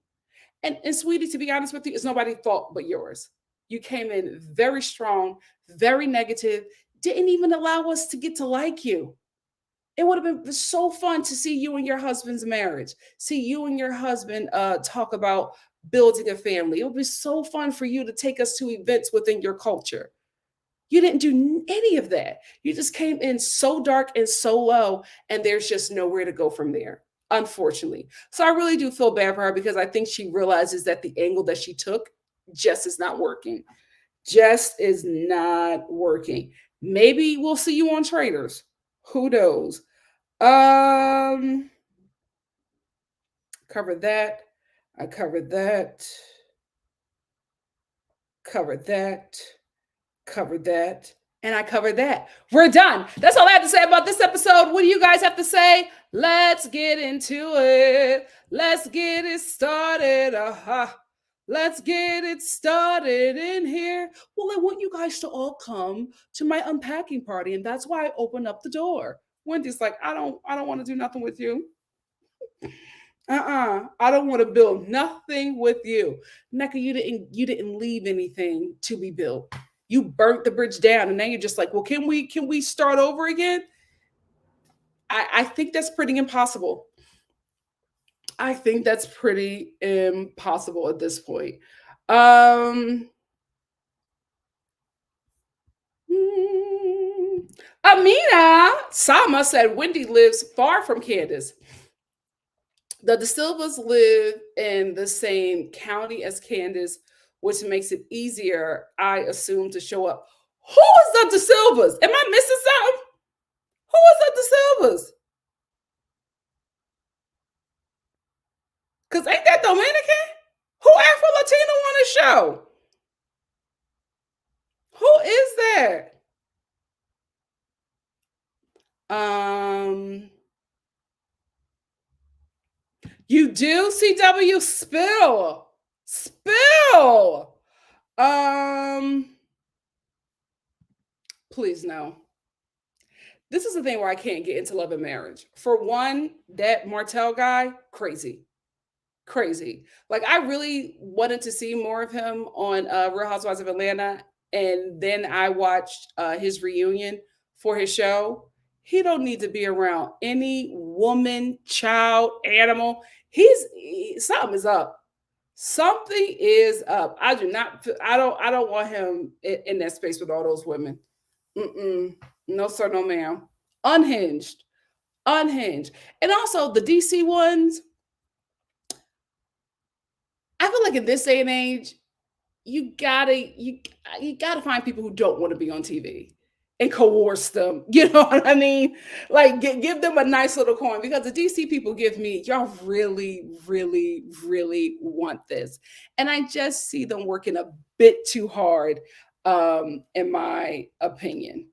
And sweetie, to be honest with you, it's nobody's fault but yours. You came in very strong, very negative, didn't even allow us to get to like you. It would have been so fun to see you and your husband's marriage, see you and your husband talk about building a family. It would be so fun for you to take us to events within your culture. You didn't do any of that. You just came in so dark and so low, and there's just nowhere to go from there, unfortunately. So I really do feel bad for her because I think she realizes that the angle that she took just is not working. Maybe we'll see you on Traders. Who knows? Um, covered that. I covered that. Covered that. Covered that. And I covered that. We're done. That's all I have to say about this episode. What do you guys have to say? Let's get into it. Let's get it started. Let's get it started in here. Well, I want you guys to all come to my unpacking party, and that's why I opened up the door. Wendy's like, I don't want to do nothing with you. I don't want to build nothing with you. Neka, you didn't leave anything to be built. You burnt the bridge down, and now you're just like, well, can we start over again? I think that's pretty impossible. I think that's pretty impossible at this point. Um Amina Sama said Wendy lives far from Candace. The De Silvas live in the same county as Candace, which makes it easier, I assume, to show up. Who is the De Silvas? Am I missing something? Who is the De Silvas? Because ain't that Dominican? Who Afro Latino on the show? Who is that? Um, you do CW spill. Um, please no. This is the thing where I can't get into love and marriage. For one, that Martell guy, crazy. Crazy. Like I really wanted to see more of him on Real Housewives of Atlanta, and then I watched his reunion for his show. He don't need to be around any woman, child, animal. Something is up. Something is up. I do not. I don't want him in that space with all those women. Mm-mm. No sir, no ma'am. Unhinged, unhinged, and also the DC ones. I feel like in this day and age, you gotta find people who don't want to be on TV and coerce them. You know what I mean? Like give them a nice little coin because the DC people give me y'all really, really, really want this, and I just see them working a bit too hard, in my opinion.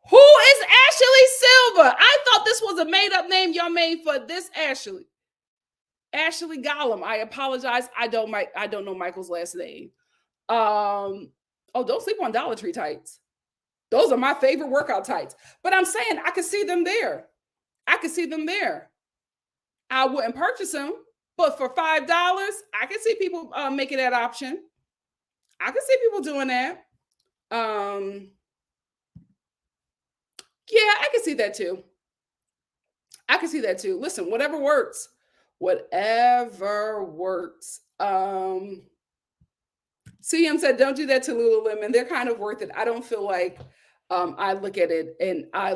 Who is Ashley Silver? I thought this was a made up name y'all made for this Ashley. Ashley Gollum. I apologize. I don't know Michael's last name. Oh, don't sleep on Dollar Tree tights. Those are my favorite workout tights. But I'm saying I could see them there. I could see them there. I wouldn't purchase them, but for $5, I can see people making that option. I can see people doing that. Um, yeah, I can see that too. I can see that too. Listen, whatever works. Whatever works. CM said, "Don't do that to Lululemon. They're kind of worth it. I don't feel like I look at it and I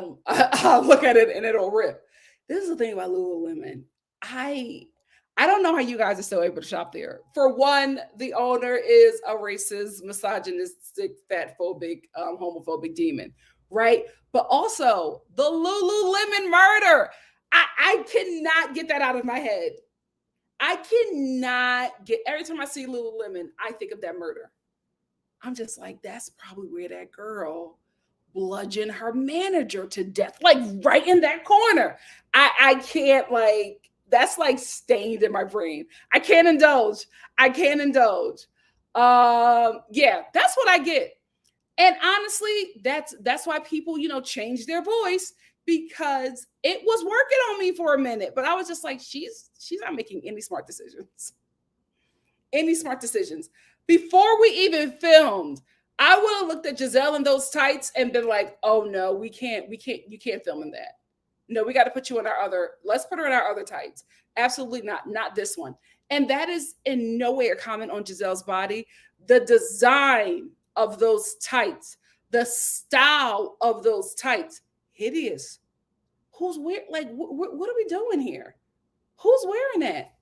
look at it and it'll rip." This is the thing about Lululemon. I I don't know how you guys are still able to shop there. For one, the owner is a racist, misogynistic, fat phobic, homophobic demon, right? But also the Lululemon murder. I cannot get that out of my head. I cannot get every time I see Lululemon, I think of that murder. I'm just like, that's probably where that girl bludgeoned her manager to death, like right in that corner. I can't like that's like stained in my brain. I can't indulge. I can't indulge. Yeah, that's what I get. And honestly, that's why people, change their voice because it was working on me for a minute. But I was just like, she's not making any smart decisions. Any smart decisions. Before we even filmed, I would have looked at Giselle in those tights and been like, oh no, you can't film in that. No, we got to put you in our other, let's put her in our other tights. Absolutely not this one. And that is in no way a comment on Giselle's body. The design of those tights, the style of those tights, hideous. Who's wearing, like, what are we doing here? Who's wearing that?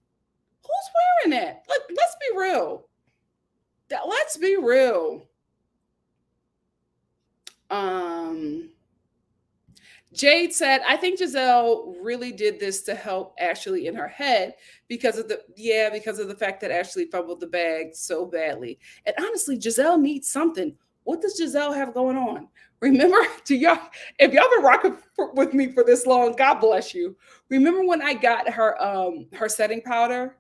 Who's wearing that? Let's be real. Let's be real. Um, Jade said, I think Giselle really did this to help Ashley in her head because of the fact that Ashley fumbled the bag so badly. And honestly, Giselle needs something. What does Giselle have going on? Remember, to y'all, if y'all been rocking with me for this long, God bless you. Remember when I got her setting powder?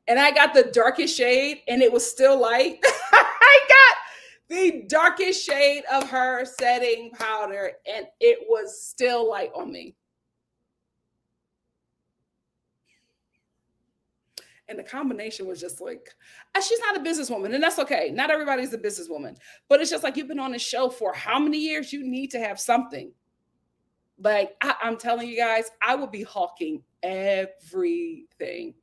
And I got the darkest shade and it was still light. I got the darkest shade of her setting powder and it was still light on me. And the combination was just like, she's not a businesswoman, and that's okay. Not everybody's a businesswoman, but it's just like, you've been on the show for how many years? You need to have something. Like, I'm telling you guys, I would be hawking everything.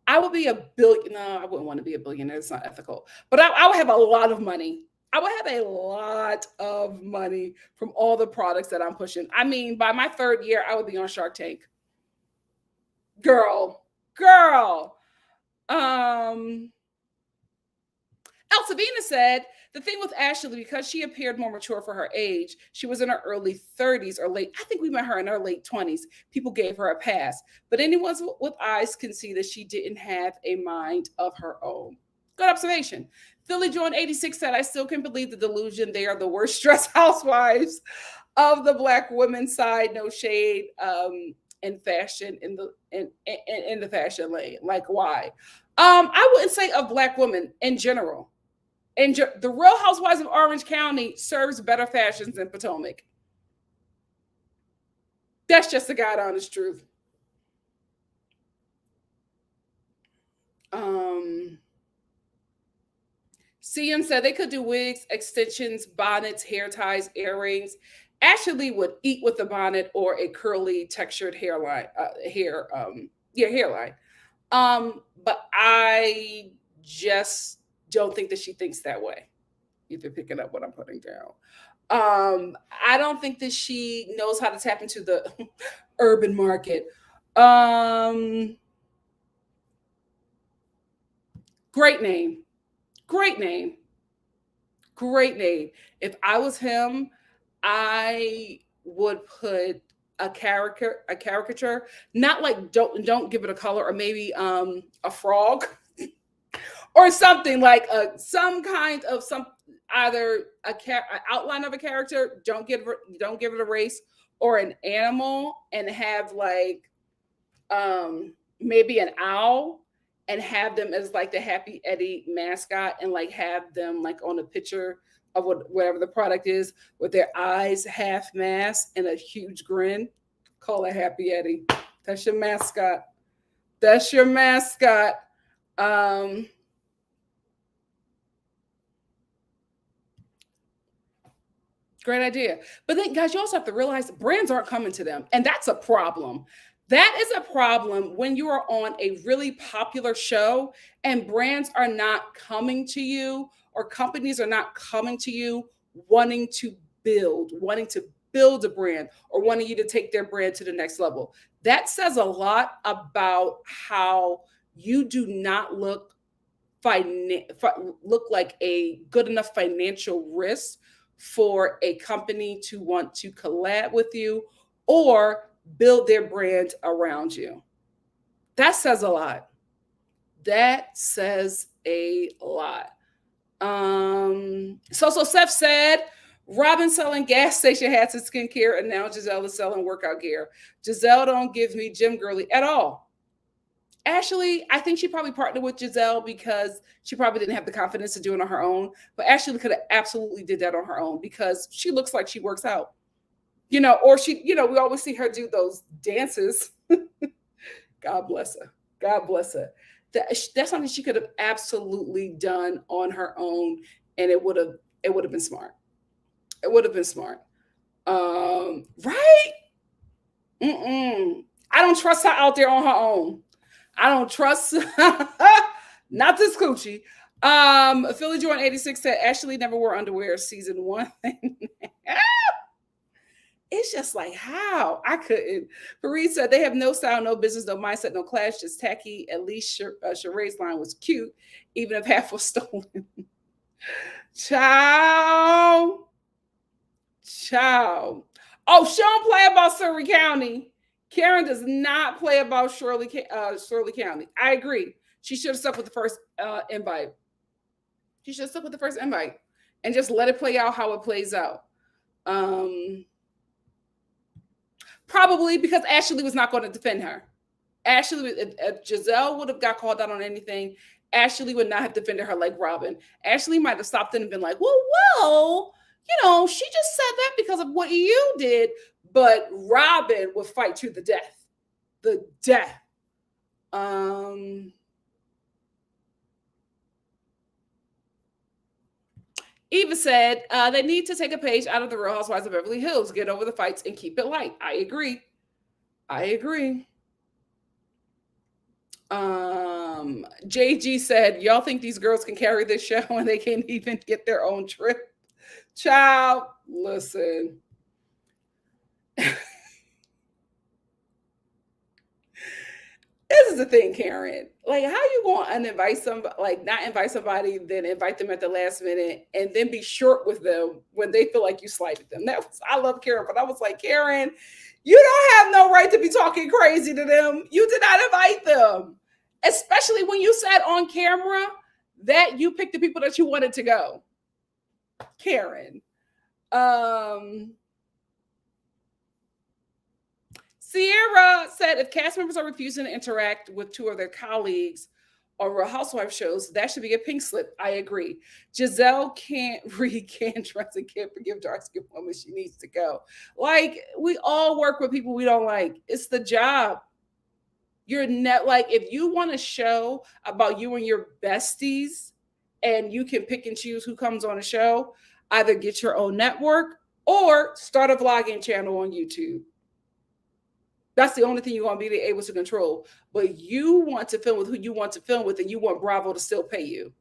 I would be a billion. No, I wouldn't want to be a billionaire. It's not ethical. But I would have a lot of money. I would have a lot of money from all the products that I'm pushing. I mean, by my 3rd year, I would be on Shark Tank. Girl. Elsavina said, the thing with Ashley, because she appeared more mature for her age, she was in her early 30s or late. I think we met her in her late 20s. People gave her a pass. But anyone with eyes can see that she didn't have a mind of her own. Good observation. Philly John 86 said, I still can't believe the delusion. They are the worst stressed housewives of the Black women's side. No shade in fashion, in the fashion lane. Like, why? I wouldn't say of Black women in general. And the Real Housewives of Orange County serves better fashions than Potomac. That's just the God honest truth. CM said they could do wigs, extensions, bonnets, hair ties, earrings. Ashley would eat with a bonnet or a curly textured hairline, hairline. But I just don't think that she thinks that way. If you're picking up what I'm putting down. I don't think that she knows how to tap into the urban market. Great name. If I was him, I would put a caricature, not like don't give it a color, or maybe a frog or something like some kind of either an outline of a character. Don't give it a race, or an animal, and have like maybe an owl, and have them as like the Happy Eddie mascot, and like have them like on a picture of whatever the product is, with their eyes half masked and a huge grin. Call it Happy Eddie. That's your mascot. Great idea. But then, guys, you also have to realize brands aren't coming to them. And that's a problem. That is a problem when you are on a really popular show and brands are not coming to you, or companies are not coming to you wanting to build a brand, or wanting you to take their brand to the next level. That says a lot about how you do not look like a good enough financial risk for a company to want to collab with you or build their brand around you. That says a lot. So Seth said, Robin selling gas station hats and skincare, and now Giselle is selling workout gear. Giselle don't give me gym girly at all. Ashley, I think she probably partnered with Giselle because she probably didn't have the confidence to do it on her own. But Ashley could have absolutely did that on her own because she looks like she works out. Or she, we always see her do those dances. God bless her. That's something she could have absolutely done on her own, and it would have been smart. Right? I don't trust her out there on her own. I don't trust not this coochie. Philly Jordan 86 said Ashley never wore underwear season 1. It's just like, how? I couldn't. Fareed said they have no style, no business, no mindset, no class, just tacky. At least Sheree's line was cute, even if half was stolen. Ciao. Child. Oh, she don't play about Surrey County. Karen does not play about Shirley County. I agree. She should have stuck with the first invite. She should have stuck with the first invite and just let it play out how it plays out. Probably because Ashley was not going to defend her. Ashley, if Giselle would have got called out on anything, Ashley would not have defended her like Robin. Ashley might have stopped in and been like, well, she just said that because of what you did. But Robin would fight to the death. The death. Eva said, they need to take a page out of the Real Housewives of Beverly Hills, get over the fights and keep it light. I agree. JG said, y'all think these girls can carry this show and they can't even get their own trip? Child, listen. This is the thing, Karen. Like, how you going to invite somebody, like not invite somebody, then invite them at the last minute and then be short with them when they feel like you slighted them? I love Karen, but I was like, Karen, you don't have no right to be talking crazy to them. You did not invite them. Especially when you said on camera that you picked the people that you wanted to go. Karen. Sierra said, if cast members are refusing to interact with two of their colleagues on Real Housewives shows, that should be a pink slip. I agree. Giselle can't read Cantress and can't forgive dark skin woman. She needs to go. Like, we all work with people we don't like. It's the job. You're not like, if you want a show about you and your besties and you can pick and choose who comes on a show, either get your own network or start a vlogging channel on YouTube. That's the only thing you're going to be able to control. But you want to film with who you want to film with, and you want Bravo to still pay you.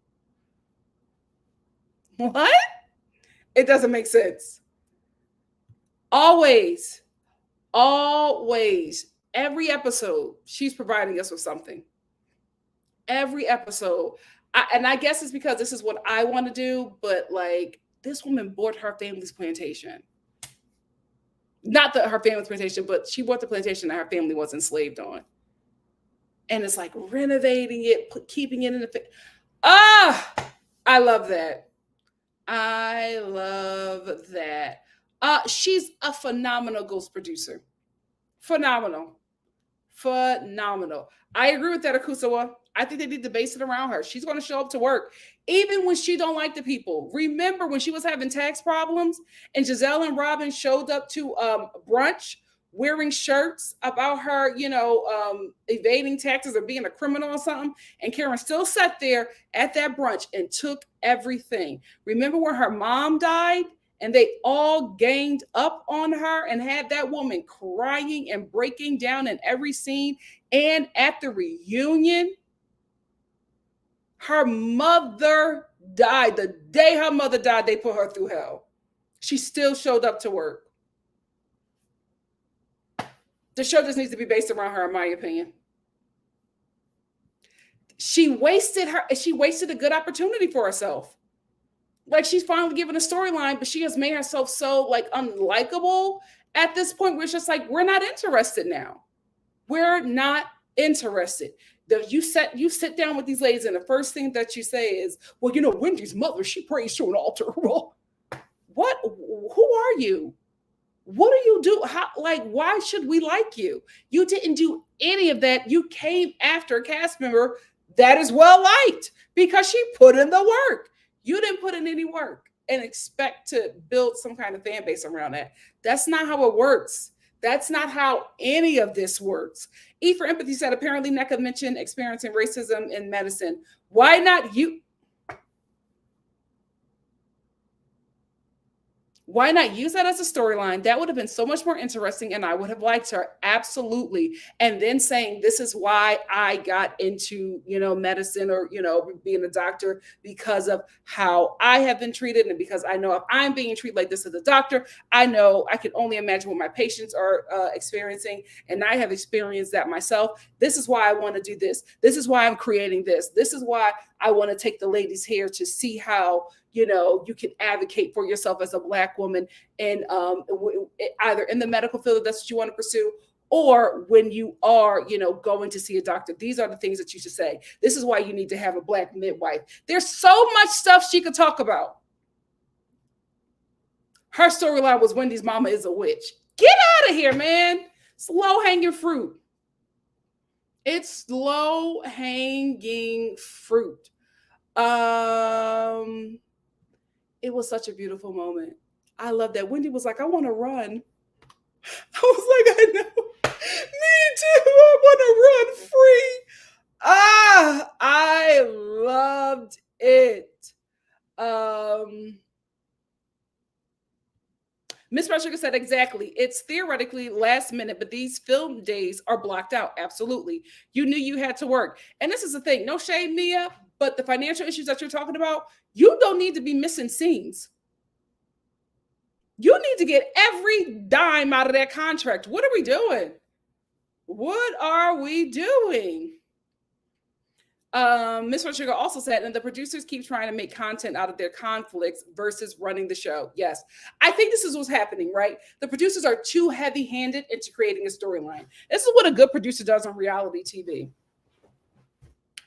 What? It doesn't make sense. Always, every episode, she's providing us with something. Every episode. And I guess it's because this is what I want to do, but like, this woman bought her family's plantation. Not her family's plantation, but she bought the plantation that her family was enslaved on. And it's like renovating it, keeping it in the... I love that. She's a phenomenal ghost producer. Phenomenal. I agree with that, Akusawa. I think they need to base it around her. She's going to show up to work, even when she don't like the people. Remember when she was having tax problems and Giselle and Robin showed up to brunch wearing shirts about her, evading taxes or being a criminal or something. And Karen still sat there at that brunch and took everything. Remember when her mom died? And they all ganged up on her and had that woman crying and breaking down in every scene. And at the reunion, her mother died. The day her mother died, they put her through hell. She still showed up to work. The show just needs to be based around her, in my opinion. She wasted a good opportunity for herself. Like, she's finally given a storyline, but she has made herself so like unlikable at this point where it's just like, we're not interested now. We're not interested. You sit down with these ladies and the first thing that you say is, well, Wendy's mother, she prays to an altar. What? Who are you? What do you do? Why should we like you? You didn't do any of that. You came after a cast member that is well liked because she put in the work. You didn't put in any work and expect to build some kind of fan base around that. That's not how it works. That's not how any of this works. E for Empathy said, apparently Nneka mentioned experiencing racism in medicine. Why not you? Why not use that as a storyline? That would have been so much more interesting, and I would have liked her, absolutely. And then saying, this is why I got into, medicine or, being a doctor, because of how I have been treated. And because I know if I'm being treated like this as a doctor, I know I can only imagine what my patients are experiencing. And I have experienced that myself. This is why I want to do this. This is why I'm creating this. This is why I want to take the ladies here to see how, you can advocate for yourself as a Black woman, and either in the medical field if that's what you want to pursue, or when you are, going to see a doctor. These are the things that you should say. This is why you need to have a Black midwife. There's so much stuff she could talk about. Her storyline was Wendy's mama is a witch. Get out of here, man. It's low-hanging fruit. It's low-hanging fruit. It was such a beautiful moment. I love that. Wendy was like, I want to run. I was like, I know. Me too. I want to run free. I loved it. Miss Sugar said exactly. It's theoretically last minute, but these film days are blocked out. Absolutely. You knew you had to work. And this is the thing. No shade, Mia, but the financial issues that you're talking about, you don't need to be missing scenes. You need to get every dime out of that contract. What are we doing? What are we doing? Miss Sugar also said, and the producers keep trying to make content out of their conflicts versus running the show. Yes, I think this is what's happening, right? The producers are too heavy-handed into creating a storyline. This is what a good producer does on reality TV.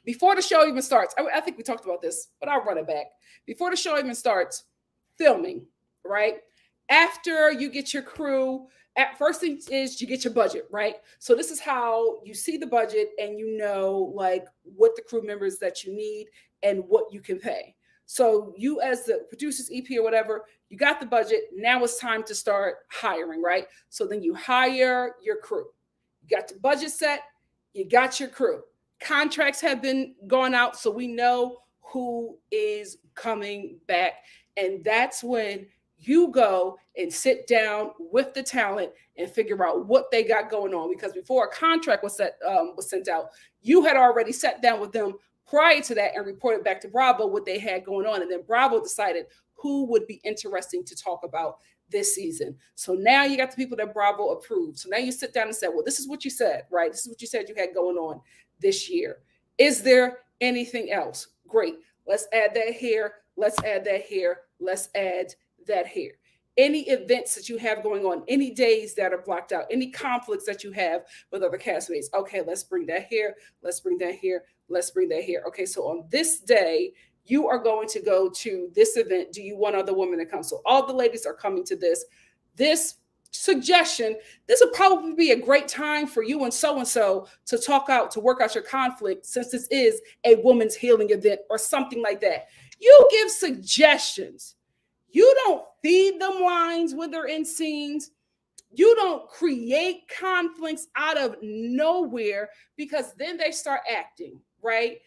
Before the show even starts, I think we talked about this, but I'll run it back. Before the show even starts, filming, right? After you get your crew, at first thing is you get your budget, right? So this is how you see the budget and you know like what the crew members that you need and what you can pay. So you as the producer's EP or whatever, you got the budget. Now it's time to start hiring, right? So then you hire your crew. You got the budget set, you got your crew. Contracts have been gone out, so we know who is coming back. And that's when you go and sit down with the talent and figure out what they got going on. Because before a contract was sent out, you had already sat down with them prior to that and reported back to Bravo what they had going on. And then Bravo decided who would be interesting to talk about this season. So now you got the people that Bravo approved. So now you sit down and say, well, this is what you said, right? This is what you said you had going on this year. Is there anything else? Great. Let's add that here. Let's add that here. Let's add that here. Any events that you have going on, any days that are blocked out, any conflicts that you have with other castmates. Okay, let's bring that here. Let's bring that here. Let's bring that here. Okay, so on this day, you are going to go to this event. Do you want other women to come? So all the ladies are coming to this suggestion. This would probably be a great time for you and so to talk out, to work out your conflict, since this is a woman's healing event or something like that. You give suggestions. You don't feed them lines when they're in scenes. You don't create conflicts out of nowhere, because then they start acting, right?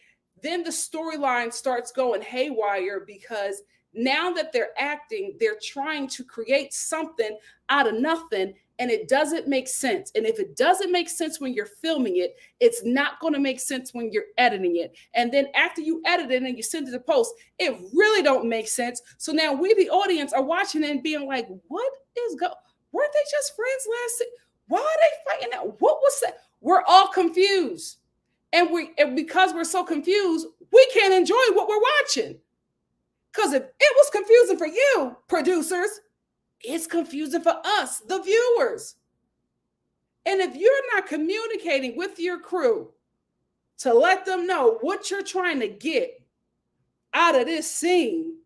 Then the storyline starts going haywire, because now that they're acting, they're trying to create something out of nothing, and it doesn't make sense. And if it doesn't make sense when you're filming it, it's not going to make sense when you're editing it. And then after you edit it and you send it to post, it really don't make sense. So now we, the audience, are watching it and being like, what is weren't they just friends last season? Why are they fighting now? What was that? We're all confused. And because we're so confused, we can't enjoy what we're watching. Because if it was confusing for you, producers, it's confusing for us, the viewers. And if you're not communicating with your crew to let them know what you're trying to get out of this scene,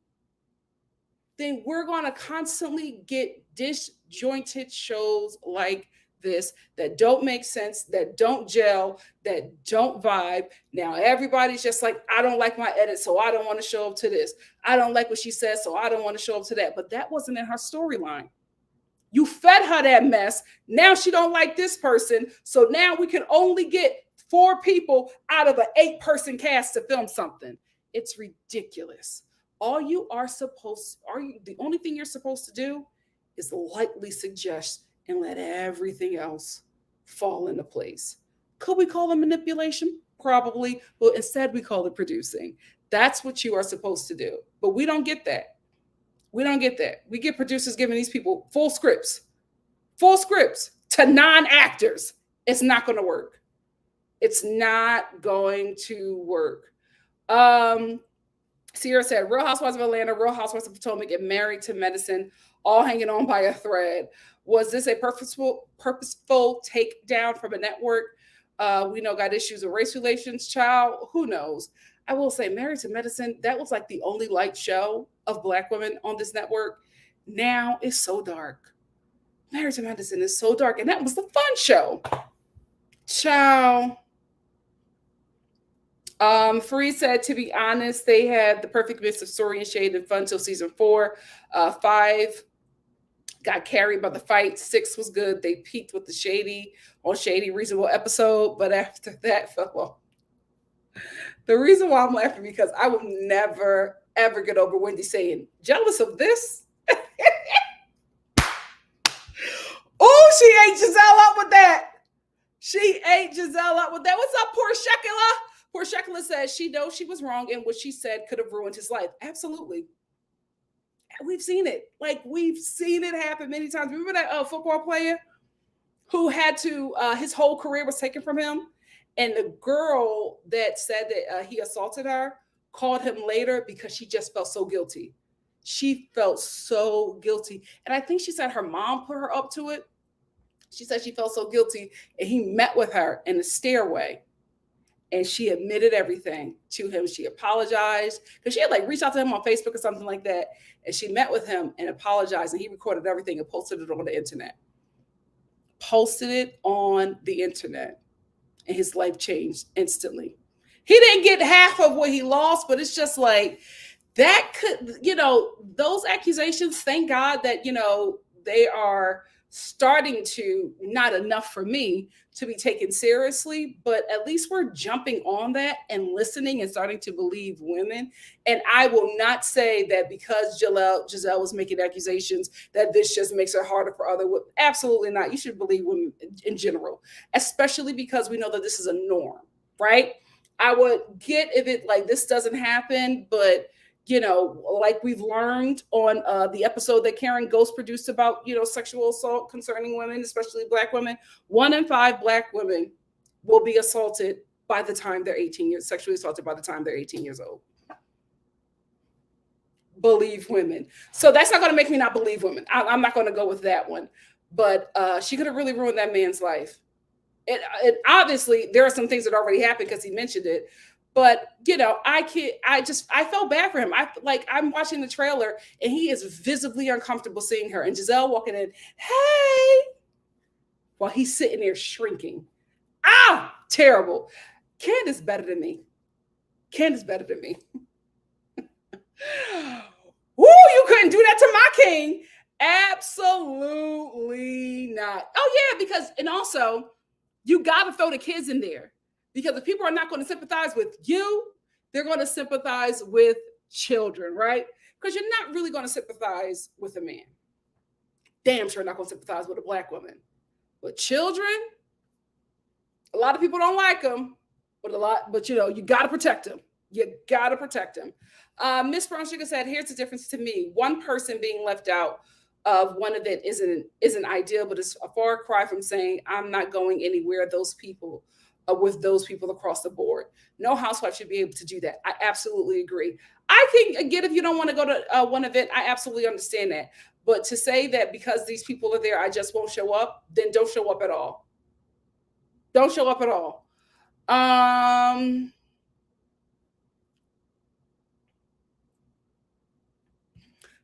then we're going to constantly get disjointed shows like this that don't make sense, that don't gel, that don't vibe. Now everybody's just like, I don't like my edit, so I don't want to show up to this. I don't like what she says, so I don't want to show up to that. But that wasn't in her storyline. You fed her that mess. Now she don't like this person, so now we can only get 4 people out of an 8-person cast to film something. It's ridiculous. The only thing you're supposed to do is lightly suggest and let everything else fall into place. Could we call it manipulation? Probably, but instead we call it producing. That's what you are supposed to do. But we don't get that. We don't get that. We get producers giving these people full scripts to non-actors. It's not going to work. It's not going to work. Sierra said, Real Housewives of Atlanta, Real Housewives of Potomac, and Married to Medicine, all hanging on by a thread. Was this a purposeful takedown from a network? We know got issues with race relations, child. Who knows? I will say, Married to Medicine, that was like the only light show of Black women on this network. Now it's so dark. Married to Medicine is so dark, and that was the fun show. Ciao. Fareed said, to be honest, they had the perfect mix of story and shade and fun till season 4. 5 got carried by the fight. 6 was good. They peaked with the shady reasonable episode, but after that fell off. The reason why I'm laughing because I will never ever get over Wendy saying, jealous of this. Oh, she ate Giselle up with that. She ate Giselle up with that. What's up, poor Shekula? Poor Shekula says she knows she was wrong and what she said could have ruined his life. Absolutely. We've seen it. Like, we've seen it happen many times. Remember that football player who had to, his whole career was taken from him? And the girl that said that he assaulted her called him later because she just felt so guilty. She felt so guilty. And I think she said her mom put her up to it. She said she felt so guilty. And he met with her in the stairway. And she admitted everything to him. She apologized because she had like reached out to him on Facebook or something like that. And she met with him and apologized. And he recorded everything and posted it on the internet. And his life changed instantly. He didn't get half of what he lost, but it's just like that could, those accusations, thank God that, they are starting to, not enough for me to be taken seriously, but at least we're jumping on that and listening and starting to believe women. And I will not say that because Giselle was making accusations that this just makes it harder for other women. Absolutely not. You should believe women in general, especially because we know that this is a norm, right? I would get if it like this doesn't happen, but like we've learned on the episode that Karen Ghost produced about, sexual assault concerning women, especially Black women, 1 in 5 Black women will be assaulted by the time they're 18 years, sexually assaulted by the time they're 18 years old. Believe women. So that's not going to make me not believe women. I'm not going to go with that one. But she could have really ruined that man's life. And obviously, there are some things that already happened because he mentioned it. But I felt bad for him. I'm watching the trailer and he is visibly uncomfortable seeing her. And Giselle walking in, hey, while he's sitting there shrinking. Ah, terrible. Candace better than me. Woo, you couldn't do that to my king. Absolutely not. Oh yeah, and also you got to throw the kids in there. Because if people are not going to sympathize with you, they're going to sympathize with children, right? Because you're not really going to sympathize with a man. Damn sure not going to sympathize with a Black woman. But children, a lot of people don't like them, but you got to protect them. You got to protect them. Miss Brown Sugar said, here's the difference to me. One person being left out of one event isn't ideal, but it's a far cry from saying I'm not going anywhere with those people across the board. No housewife should be able to do that. I absolutely agree. I think, again, if you don't want to go to one event, I absolutely understand that. But to say that because these people are there, I just won't show up, then don't show up at all. Don't show up at all.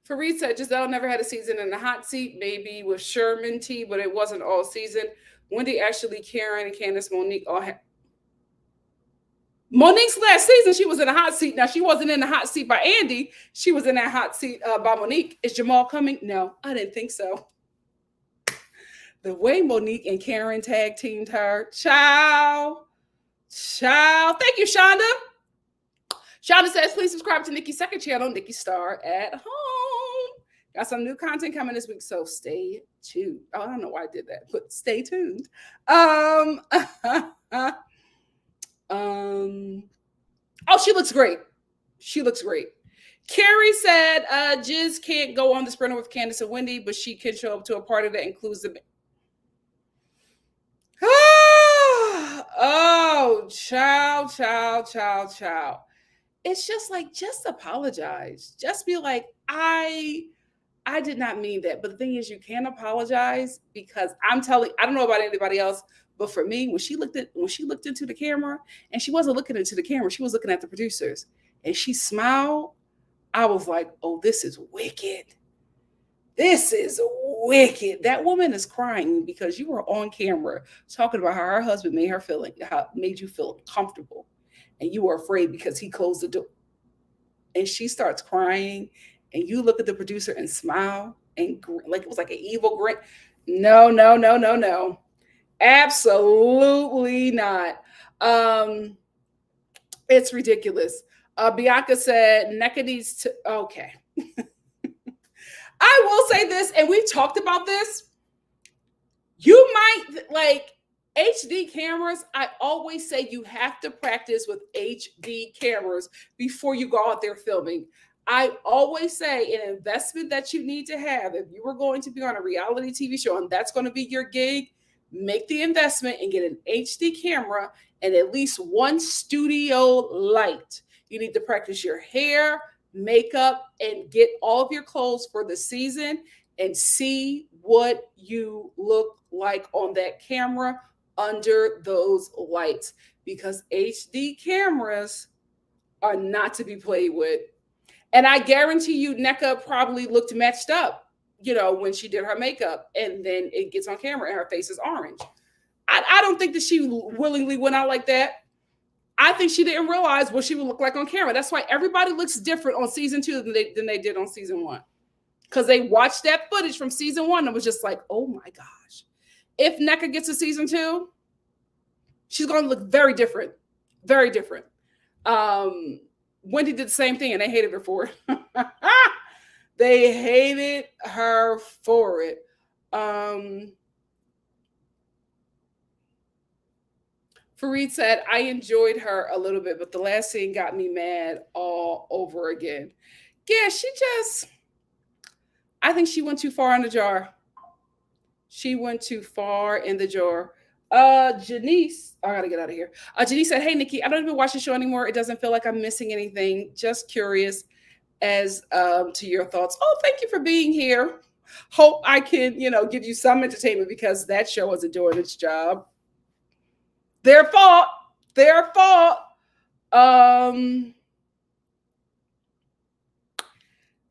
Fareed said Giselle never had a season in the hot seat, maybe with Sherman T, but it wasn't all season. Wendy, Ashley, Karen, and Candace, Monique all had. Monique's last season, she was in a hot seat. Now, she wasn't in the hot seat by Andy. She was in that hot seat by Monique. Is Jamal coming? No, I didn't think so. The way Monique and Karen tag teamed her. Ciao. Thank you, Shonda. Shonda says, please subscribe to Nikki's second channel, NikkiStar at home. Got some new content coming this week, so stay tuned. Oh, I don't know why I did that, but stay tuned. She looks great. Carrie said, Jiz can't go on the sprinter with Candace and Wendy, but she can show up to a party that includes the. Oh, child. it's just like, just apologize. Just be like, I did not mean that. But the thing is, you can apologize, because I don't know about anybody else, but for me, when she looked into the camera, and she wasn't looking into the camera, she was looking at the producers, and she smiled, I was like, oh, this is wicked. This is wicked. That woman is crying because you were on camera talking about how her husband made you feel comfortable, and you were afraid because he closed the door. And she starts crying, and you look at the producer and smile, and like it was like an evil grin. No, no, no, no, no. Absolutely not. Um, it's ridiculous. Bianca said Nneka needs to. Okay. I will say this, and we've talked about this. You might like HD cameras. I always say you have to practice with HD cameras before you go out there filming. I always say an investment that you need to have, if you were going to be on a reality TV show and that's going to be your gig, make the investment and get an HD camera and at least one studio light. You need to practice your hair, makeup, and get all of your clothes for the season and see what you look like on that camera under those lights, because HD cameras are not to be played with. And I guarantee you, Nneka probably looked matched up, when she did her makeup, and then it gets on camera and her face is orange. I don't think that she willingly went out like that. I think she didn't realize what she would look like on camera. That's why everybody looks different on season 2 than they did on season 1. Because they watched that footage from season 1 and was just like, oh my gosh. If Nneka gets to season 2, she's going to look very different. Very different. Wendy did the same thing and they hated her for it. They hated her for it. Fareed said, I enjoyed her a little bit, but the last scene got me mad all over again. Yeah, I think she went too far in the jar. She went too far in the jar. Janice, I gotta get out of here. Janice said, hey, Nikki, I don't even watch the show anymore. It doesn't feel like I'm missing anything. Just curious as to your thoughts. Oh, thank you for being here. Hope I can, give you some entertainment, because that show wasn't doing its job. Their fault.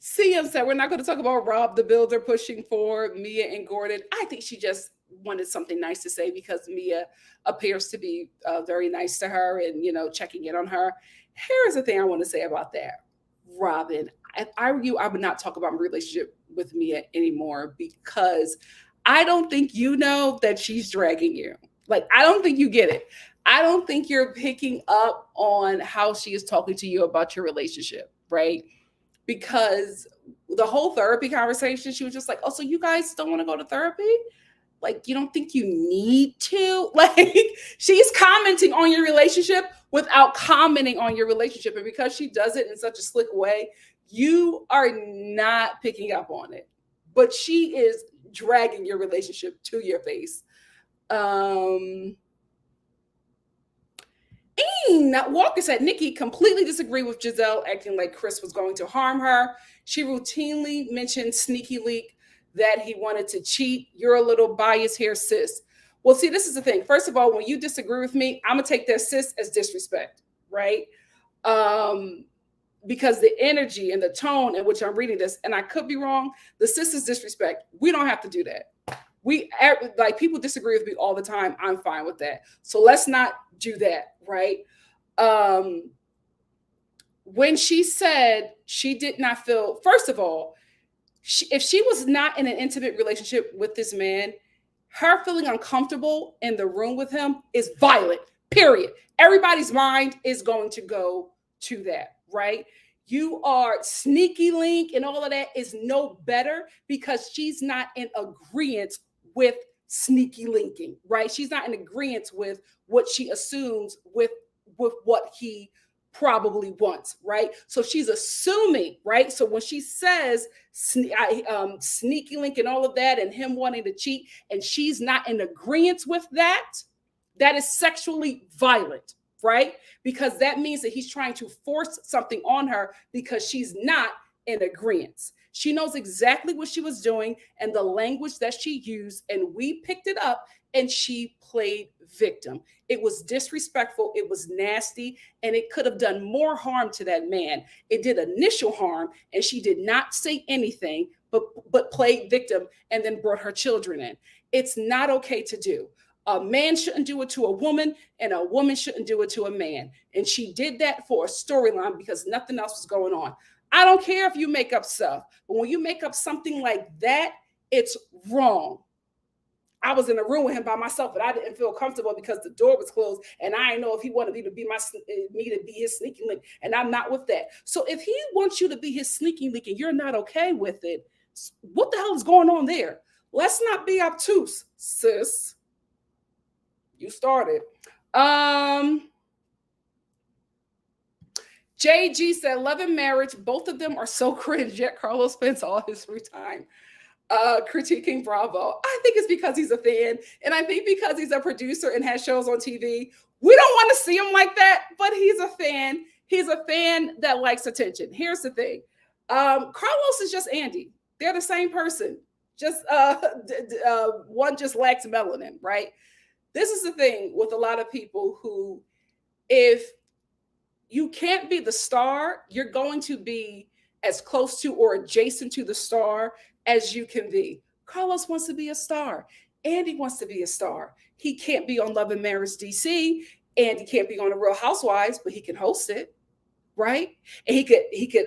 CM said, we're not going to talk about Rob the Builder pushing for Mia and Gordon. I think she just wanted something nice to say, because Mia appears to be very nice to her and, checking in on her. Here's the thing I want to say about that. Robin, if I were you, I would not talk about my relationship with Mia anymore, because I don't think you know that she's dragging you. Like, I don't think you get it. I don't think you're picking up on how she is talking to you about your relationship, right? Because the whole therapy conversation, she was just like, oh, so you guys don't want to go to therapy? Like, you don't think you need to? Like, she's commenting on your relationship without commenting on your relationship. And because she does it in such a slick way, you are not picking up on it. But she is dragging your relationship to your face. Walker said, Nikki completely disagreed with Giselle acting like Chris was going to harm her. She routinely mentioned sneaky leak that he wanted to cheat. You're a little biased here, sis. Well, see, this is the thing. First of all, when you disagree with me, I'm going to take that sis as disrespect, right? Because the energy and the tone in which I'm reading this, and I could be wrong, the sis is disrespect. We don't have to do that. People disagree with me all the time. I'm fine with that. So let's not do that, right? When she said she did not feel, first of all, if she was not in an intimate relationship with this man, her feeling uncomfortable in the room with him is violent, period. Everybody's mind is going to go to that, right? You are sneaky link and all of that is no better, because she's not in agreement with sneaky linking, right? She's not in agreement with what she assumes with what he probably wants, right? So she's assuming, right? So when she says sneaky link and all of that and him wanting to cheat, and she's not in agreement with that, that is sexually violent, right? Because that means that he's trying to force something on her because she's not in agreement. She knows exactly what she was doing and the language that she used, and we picked it up and she played victim. It was disrespectful, it was nasty, and it could have done more harm to that man. It did initial harm, and she did not say anything but played victim and then brought her children in. It's not okay to do. A man shouldn't do it to a woman, and a woman shouldn't do it to a man. And she did that for a storyline because nothing else was going on. I don't care if you make up stuff, but when you make up something like that, it's wrong. I was in a room with him by myself, but I didn't feel comfortable because the door was closed, and I didn't know if he wanted me to be his sneaky link, and I'm not with that. So if he wants you to be his sneaky link and you're not okay with it, what the hell is going on there? Let's not be obtuse, sis. You started. JG said, love and marriage, both of them are so cringe, yet Carlos spends all his free time critiquing Bravo. I think it's because he's a fan, and I think because he's a producer and has shows on TV, we don't want to see him like that, but he's a fan. He's a fan that likes attention. Here's the thing. Carlos is just Andy. They're the same person. Just one just lacks melanin, right? This is the thing with a lot of people who, if you can't be the star, you're going to be as close to or adjacent to the star as you can be. Carlos wants to be a star. Andy wants to be a star. He can't be on Love and Marriage DC, and he can't be on The Real Housewives, but he can host it, right? And he could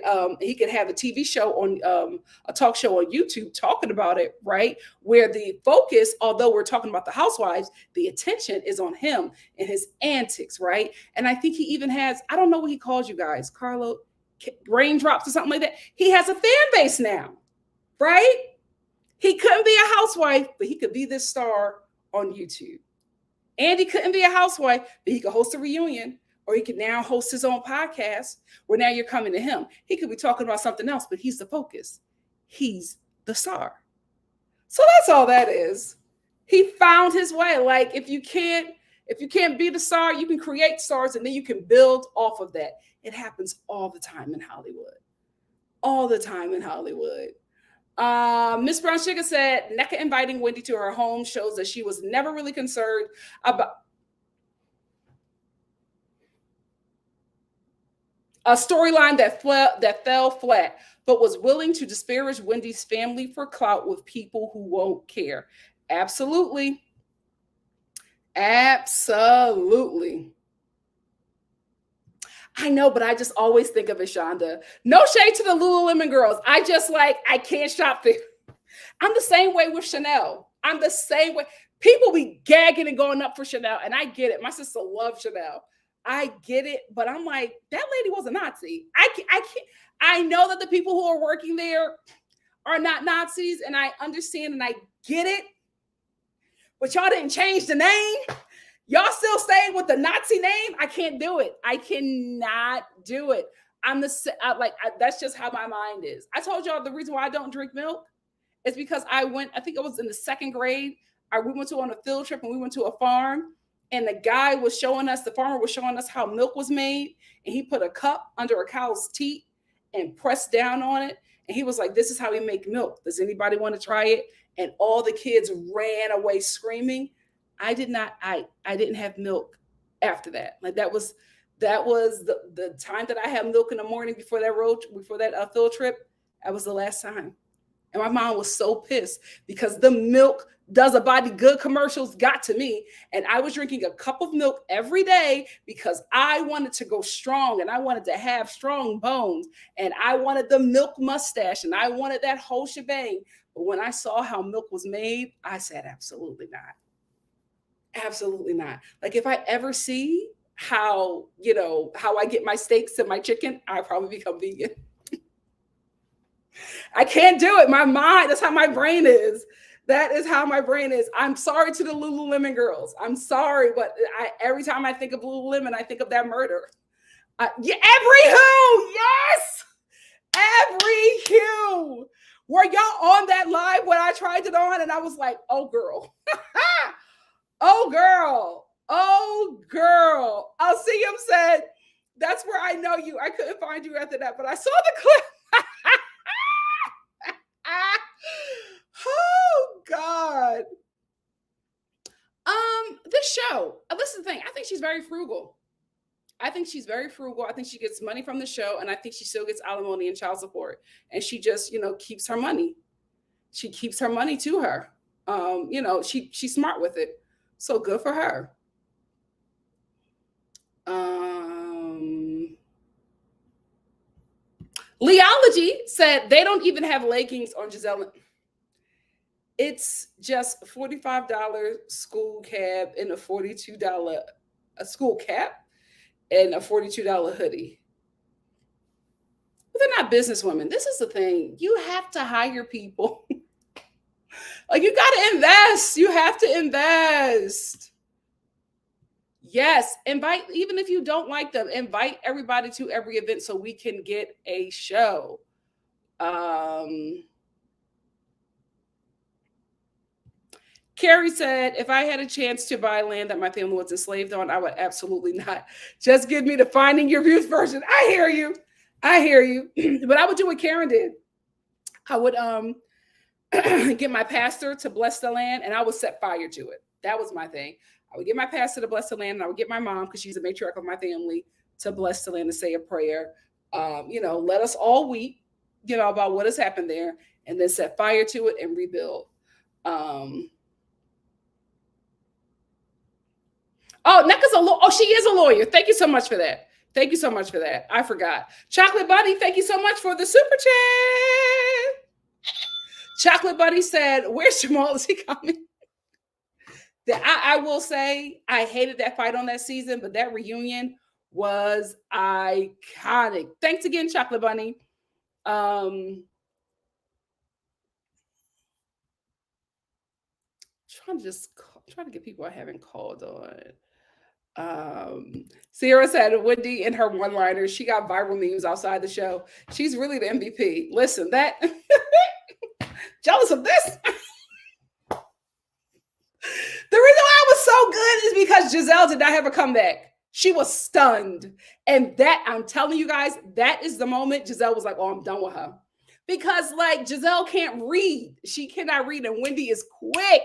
have a TV show on a talk show on YouTube talking about it, right? Where the focus, although we're talking about the housewives, the attention is on him and his antics, right? And I think he even has, I don't know what he calls you guys, Carlo, raindrops or something like that. He has a fan base now, right? He couldn't be a housewife, but he could be this star on YouTube. Andy couldn't be a housewife, but he could host a reunion. Or he could now host his own podcast where now you're coming to him. He could be talking about something else, but he's the focus. He's the star. So that's all that is. He found his way. Like if you can't be the star, you can create stars and then you can build off of that. It happens all the time in Hollywood. All the time in Hollywood. Miss Brown Sugar said, Nneka inviting Wendy to her home shows that she was never really concerned about a storyline that fell flat, but was willing to disparage Wendy's family for clout with people who won't care. Absolutely. Absolutely. I know, but I just always think of it, Shonda. No shade to the Lululemon girls. I can't shop there. I'm the same way with Chanel. I'm the same way. People be gagging and going up for Chanel, and I get it. My sister loves Chanel. I get it, but I'm like, that lady was a Nazi. I can't. I know that the people who are working there are not Nazis, and I understand and I get it, but y'all didn't change the name. Y'all still staying with the Nazi name. I can't do it. I cannot do it. That's just how my mind is. I told y'all the reason why I don't drink milk is because I think I was in the second grade. We went on a field trip and we went to a farm. And the farmer was showing us how milk was made. And he put a cup under a cow's teat and pressed down on it. And he was like, this is how we make milk. Does anybody want to try it? And all the kids ran away screaming. I didn't have milk after that. Like that was the time that I had milk in the morning before that field trip. That was the last time. And my mom was so pissed because the milk does a body good commercials got to me. And I was drinking a cup of milk every day because I wanted to go strong and I wanted to have strong bones and I wanted the milk mustache and I wanted that whole shebang. But when I saw how milk was made, I said, absolutely not. Absolutely not. Like if I ever see how I get my steaks and my chicken, I probably become vegan. I can't do it. My mind, that's how my brain is. That is how my brain is. I'm sorry to the Lululemon girls. I'm sorry, but every time I think of Lululemon, I think of that murder. Every who, yes, every hue. Were y'all on that live when I tried it on? And I was like, oh girl, oh girl, oh girl. CM said, that's where I know you. I couldn't find you after that, but I saw the clip. Oh God. This show. This is the thing. I think she's very frugal. I think she's very frugal. I think she gets money from the show, and I think she still gets alimony and child support. And she just, keeps her money. She keeps her money to her. She's smart with it. So good for her. Leology said they don't even have leggings on Giselle. It's just $45 school cab and a $42 school cap and a $42 hoodie. But they're not businesswomen. This is the thing. You have to hire people. Like, you got to invest. You have to invest. Yes. Invite, even if you don't like them, invite everybody to every event so we can get a show. Carrie said, if I had a chance to buy land that my family was enslaved on, I would absolutely not. Just give me the Finding Your Youth version. I hear you. But I would do what Karen did. I would get my pastor to bless the land, and I would set fire to it. That was my thing. I would get my pastor to bless the land, and I would get my mom, because she's a matriarch of my family, to bless the land and say a prayer. Let us all weep, about what has happened there, and then set fire to it and rebuild. Nneka's she is a lawyer. Thank you so much for that. I forgot. Chocolate Bunny, thank you so much for the super chat. Chocolate Bunny said, where's Jamal? Is he coming? I will say, I hated that fight on that season, but that reunion was iconic. Thanks again, Chocolate Bunny. Trying to get people I haven't called on. Sierra said, Wendy and her one-liners, she got viral memes outside the show. She's really the MVP. Listen, that jealous of this. The reason why I was so good is because Giselle did not have a comeback. She was stunned. And that, I'm telling you guys, that is the moment Giselle was like, oh, I'm done with her. Because Giselle can't read. She cannot read, and Wendy is quick.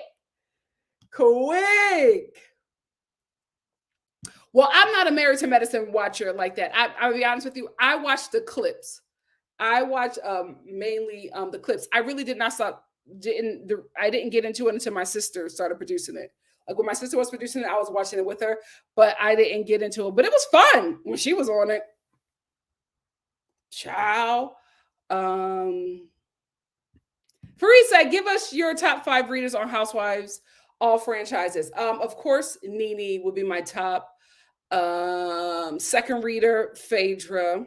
Well, I'm not a Married to Medicine watcher like that. I'll be honest with you. I watched the clips. I watched mainly the clips. I really did not I didn't get into it until my sister started producing it. Like, when my sister was producing it, I was watching it with her, but I didn't get into it. But it was fun when she was on it. Ciao. Fareed said, give us your top 5 readers on Housewives, all franchises. Of course, Nene would be my top. Second reader, Phaedra.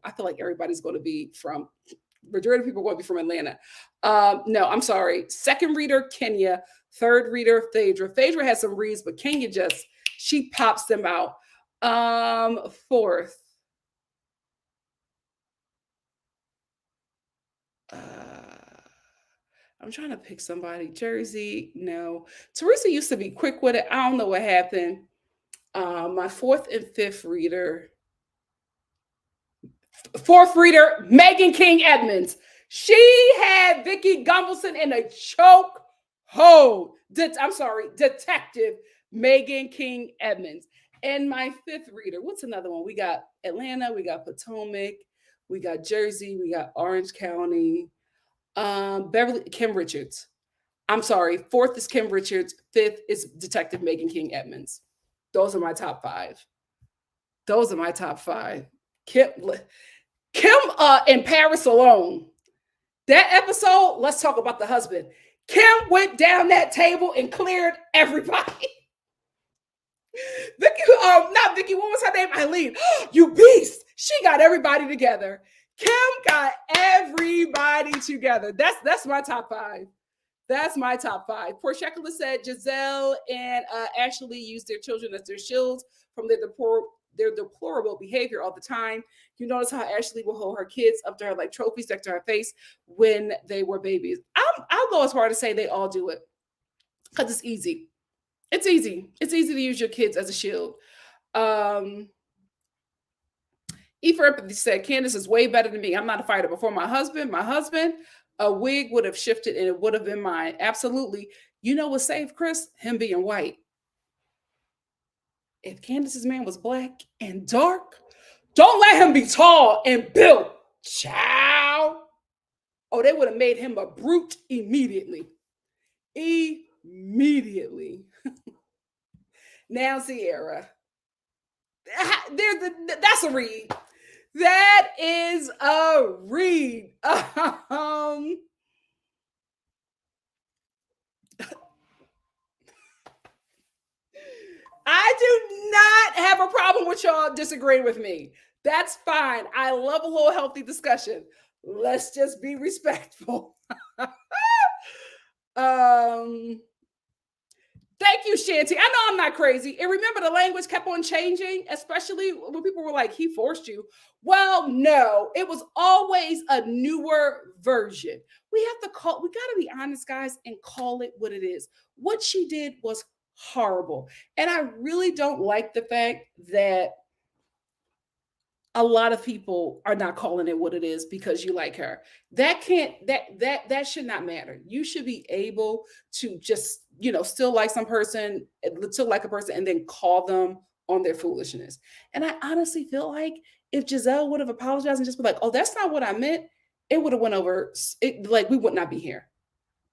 I feel like everybody's going to be from, majority of people are going to be from Atlanta. No, I'm sorry. Second reader, Kenya. Third reader, Phaedra. Phaedra has some reads, but Kenya she pops them out. Fourth. I'm trying to pick somebody. Jersey, no. Teresa used to be quick with it. I don't know what happened. My fourth and fifth reader. Fourth reader, Megan King Edmonds. She had Vicky Gumbelson in a choke hold. Detective Megan King Edmonds. And my fifth reader, what's another one? We got Atlanta, we got Potomac, we got Jersey, we got Orange County. Kim Richards. I'm sorry. Fourth is Kim Richards. Fifth is Detective Megan King Edmonds. Those are my top 5. Kim in Paris alone. That episode, let's talk about the husband. Kim went down that table and cleared everybody. Vicky, not Vicky, what was her name? Eileen. You beast. She got everybody together. Kim got everybody together. That's my top 5. Poor Shekula said Giselle and Ashley used their children as their shields from their deplorable behavior all the time. You notice how Ashley will hold her kids up to her like trophies next to her face when they were babies. I'll go as far to say they all do it because it's easy. It's easy to use your kids as a shield. Um, E for Empathy said, Candace is way better than me. I'm not a fighter. Before my husband, a wig would have shifted and it would have been mine. Absolutely. You know what saved Chris? Him being white. If Candace's man was black and dark, don't let him be tall and built. Child. Oh, they would have made him a brute immediately. Immediately. Now, Sierra. That's a read. That is a read. I do not have a problem with y'all disagreeing with me. That's fine. I love a little healthy discussion. Let's just be respectful. um Thank you, Shanty. I know I'm not crazy. And remember, the language kept on changing, especially when people were like, he forced you. Well, no, it was always a newer version. We got to be honest, guys, and call it what it is. What she did was horrible. And I really don't like the fact that a lot of people are not calling it what it is because you like her. That should not matter. You should be able to just, still like some person, still like a person, and then call them on their foolishness. And I honestly feel like if Giselle would have apologized and just be like, oh, that's not what I meant, it would have went over. It, like, we would not be here.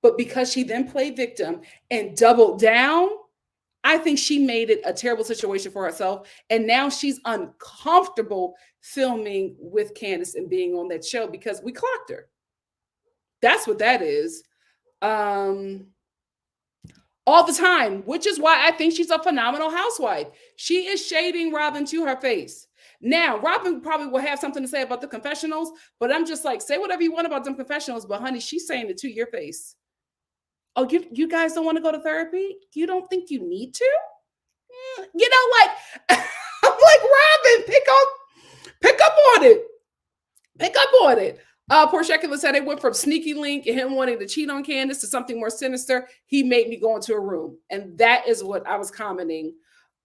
But because she then played victim and doubled down, I think she made it a terrible situation for herself. And now she's uncomfortable filming with Candace and being on that show because we clocked her. That's what that is. All the time, which is why I think she's a phenomenal housewife. She is shading Robin to her face. Now, Robin probably will have something to say about the confessionals, but I'm just like, say whatever you want about them confessionals, but honey, she's saying it to your face. Oh, you guys don't want to go to therapy? You don't think you need to? Like I'm like, Robin, pick up on it. Pick up on it. Portia said it went from sneaky link and him wanting to cheat on Candace to something more sinister. He made me go into a room. And that is what I was commenting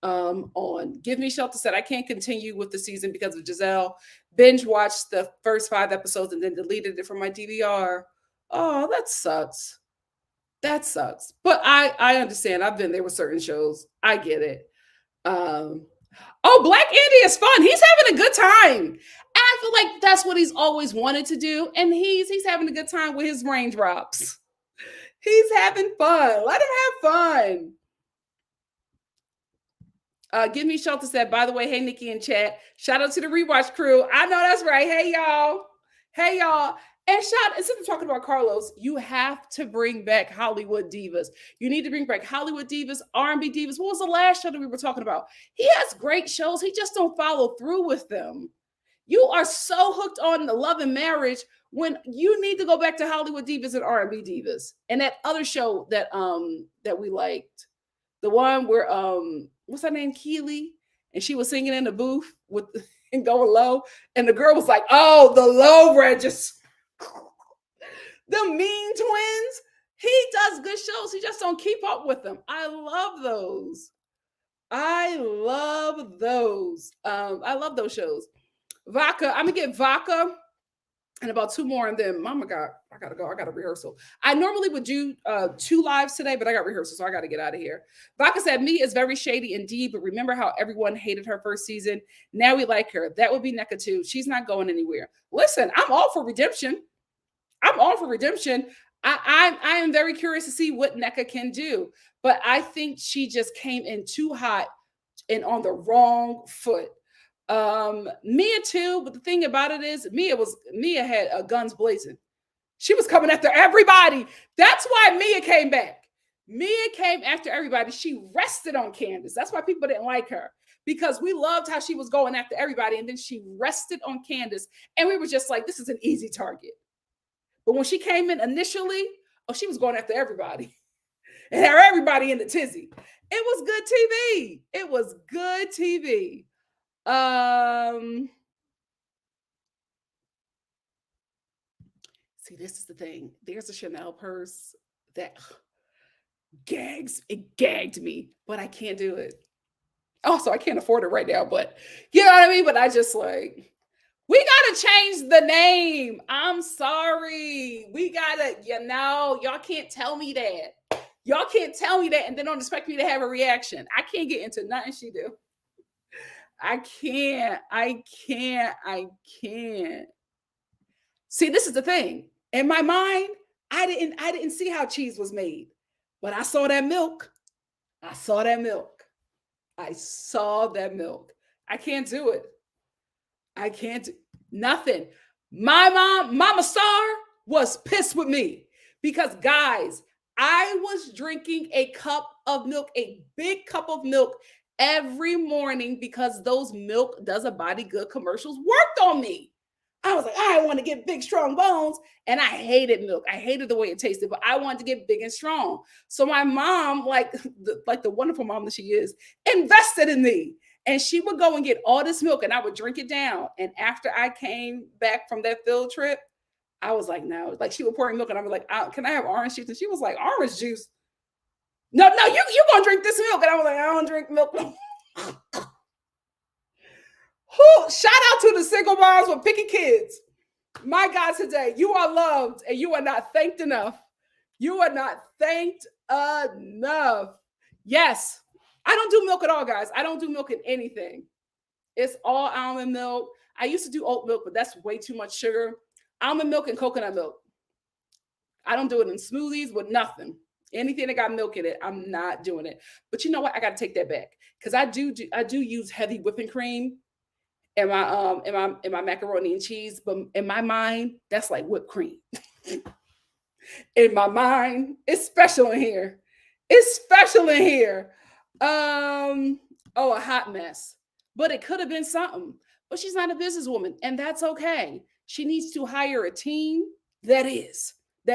on. Give Me Shelter said, I can't continue with the season because of Giselle. Binge watched the first 5 episodes and then deleted it from my DVR. Oh, that sucks. That sucks. But I understand. I've been there with certain shows. I get it. Black Andy is fun. He's having a good time. And I feel like that's what he's always wanted to do. And he's having a good time with his raindrops. He's having fun. Let him have fun. Give Me Shelter said, by the way, hey, Nikki in chat. Shout out to the rewatch crew. I know that's right. Hey, y'all. Hey, y'all. And instead of talking about Carlos, you have to bring back Hollywood Divas. You need to bring back Hollywood Divas, R&B Divas. What was the last show that we were talking about? He has great shows. He just don't follow through with them. You are so hooked on the Love and Marriage when you need to go back to Hollywood Divas and R&B Divas. And that other show that we liked, the one where what's her name, Keely, and she was singing in the booth with and going low, and the girl was like, "Oh, the low register." The Mean Twins. He does good shows. He just don't keep up with them. I love those. I love those. I love those shows. Vodka. I'm gonna get Vodka and about 2 more, and then Mama I gotta go. I got a rehearsal. I normally would do 2 lives today, but I got rehearsal, so I gotta get out of here. Vodka said, "Me is very shady indeed, but remember how everyone hated her first season? Now we like her. That would be Nneka too. She's not going anywhere. Listen, I'm all for redemption. I am very curious to see what Nneka can do, but I think she just came in too hot and on the wrong foot. Mia too, but the thing about it is Mia had guns blazing. She was coming after everybody. That's why Mia came back. Mia came after everybody. She rested on Candace. That's why people didn't like her, because we loved how she was going after everybody, and then she rested on Candace, and we were just like, this is an easy target. But when she came in initially, she was going after everybody and had everybody in the tizzy. It was good TV. It was good TV. See, this is the thing. There's a Chanel purse that gagged me, but I can't do it. Also, I can't afford it right now, but you know what I mean? But I just like, we got to change the name. I'm sorry. We got to, y'all can't tell me that. Y'all can't tell me that and then don't expect me to have a reaction. I can't get into nothing she do. I can't. See, this is the thing. In my mind, I didn't see how cheese was made. But I saw that milk. I saw that milk. I can't do it. I can't do nothing. My mom, Mama Star, was pissed with me because, guys, I was drinking a cup of milk, a big cup of milk every morning because those milk does a body good commercials worked on me. I was like, I want to get big, strong bones. And I hated milk. I hated the way it tasted, but I wanted to get big and strong. So my mom, like the wonderful mom that she is, invested in me. And she would go and get all this milk and I would drink it down. And after I came back from that field trip, I was like, no. Like, she would pour milk and I was like, can I have orange juice? And she was like, orange juice? No, you're going to drink this milk. And I was like, I don't drink milk. Shout out to the single moms with picky kids. My God, today, you are loved and you are not thanked enough. You are not thanked enough. Yes, I don't do milk at all, guys. I don't do milk in anything. It's all almond milk. I used to do oat milk, but that's way too much sugar. Almond milk and coconut milk. I don't do it in smoothies with nothing. Anything that got milk in it, I'm not doing it. But you know what? I got to take that back because I do use heavy whipping cream in my macaroni and cheese, but in my mind, that's like whipped cream. In my mind, it's special in here. It's special in here. A hot mess. But it could have been something. But she's not a businesswoman, and that's okay. She needs to hire a team that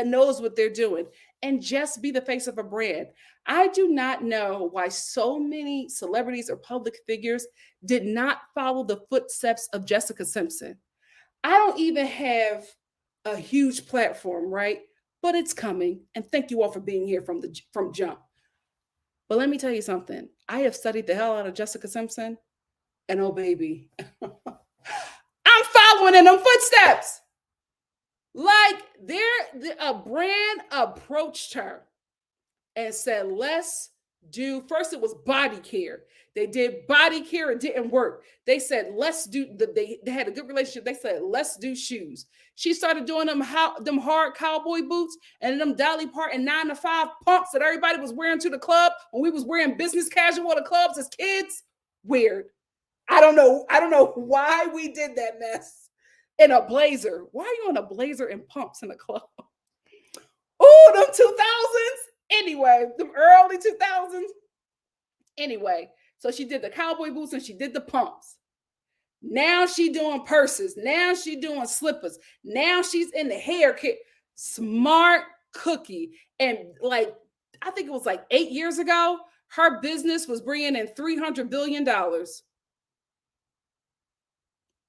knows what they're doing and just be the face of a brand. I do not know why so many celebrities or public figures did not follow the footsteps of Jessica Simpson. I don't even have a huge platform, right? But it's coming. And thank you all for being here from jump. But let me tell you something. I have studied the hell out of Jessica Simpson. And oh, baby, I'm following in them footsteps. Like, a brand approached her and said, first it was body care. They did body care, it didn't work. They said, they had a good relationship. They said, let's do shoes. She started doing them hard cowboy boots and them Dolly Parton 9-to-5 pumps that everybody was wearing to the club when we was wearing business casual to clubs as kids. Weird. I don't know why we did that mess. In a blazer. Why are you in a blazer and pumps in a club? Oh, them 2000s. Anyway, them early 2000s. Anyway, so she did the cowboy boots and she did the pumps. Now she doing purses. Now she doing slippers. Now she's in the hair kit. Smart cookie. And like, I think it was like 8 years ago, her business was bringing in $300 billion.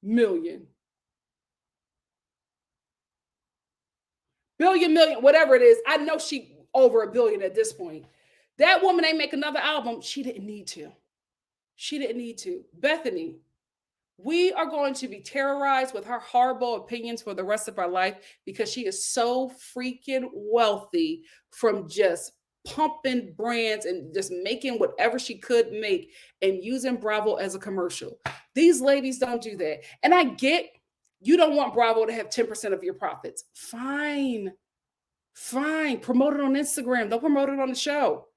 Million, whatever it is. I know she over $1 billion at this point. That woman ain't make another album. She didn't need to. Bethany, we are going to be terrorized with her horrible opinions for the rest of our life because she is so freaking wealthy from just pumping brands and just making whatever she could make and using Bravo as a commercial. These ladies don't do that. And I get you don't want Bravo to have 10% of your profits. Fine. Promote it on Instagram. They'll promote it on the show.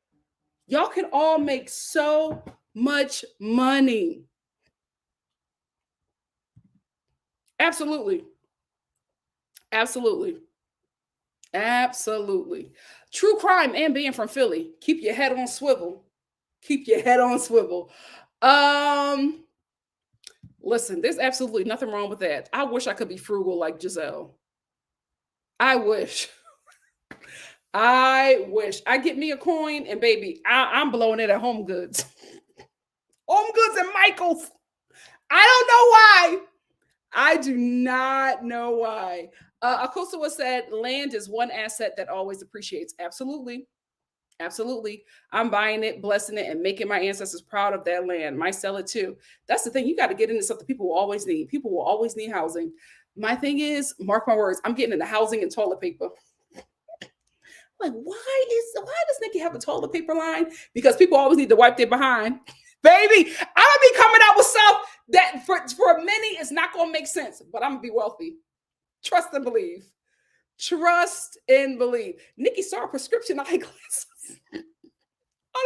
Y'all can all make so much money. Absolutely. True crime and being from Philly. Keep your head on swivel. Listen, there's absolutely nothing wrong with that. I wish I could be frugal like Giselle. I wish. I get me a coin and baby, I'm blowing it at Home Goods. Home Goods and Michael's. I don't know why. I do not know why. Akosawa said, land is one asset that always appreciates. Absolutely. Absolutely. I'm buying it, blessing it, and making my ancestors proud of that land. Might sell it too. That's the thing. You got to get into something people will always need. People will always need housing. My thing is, mark my words, I'm getting into housing and toilet paper. Like, why does Nikki have a toilet paper line? Because people always need to wipe their behind. Baby, I'm gonna be coming out with stuff that for many it's not gonna make sense, but I'm gonna be wealthy. Trust and believe. Trust and believe. NikkiStar prescription eyeglasses. I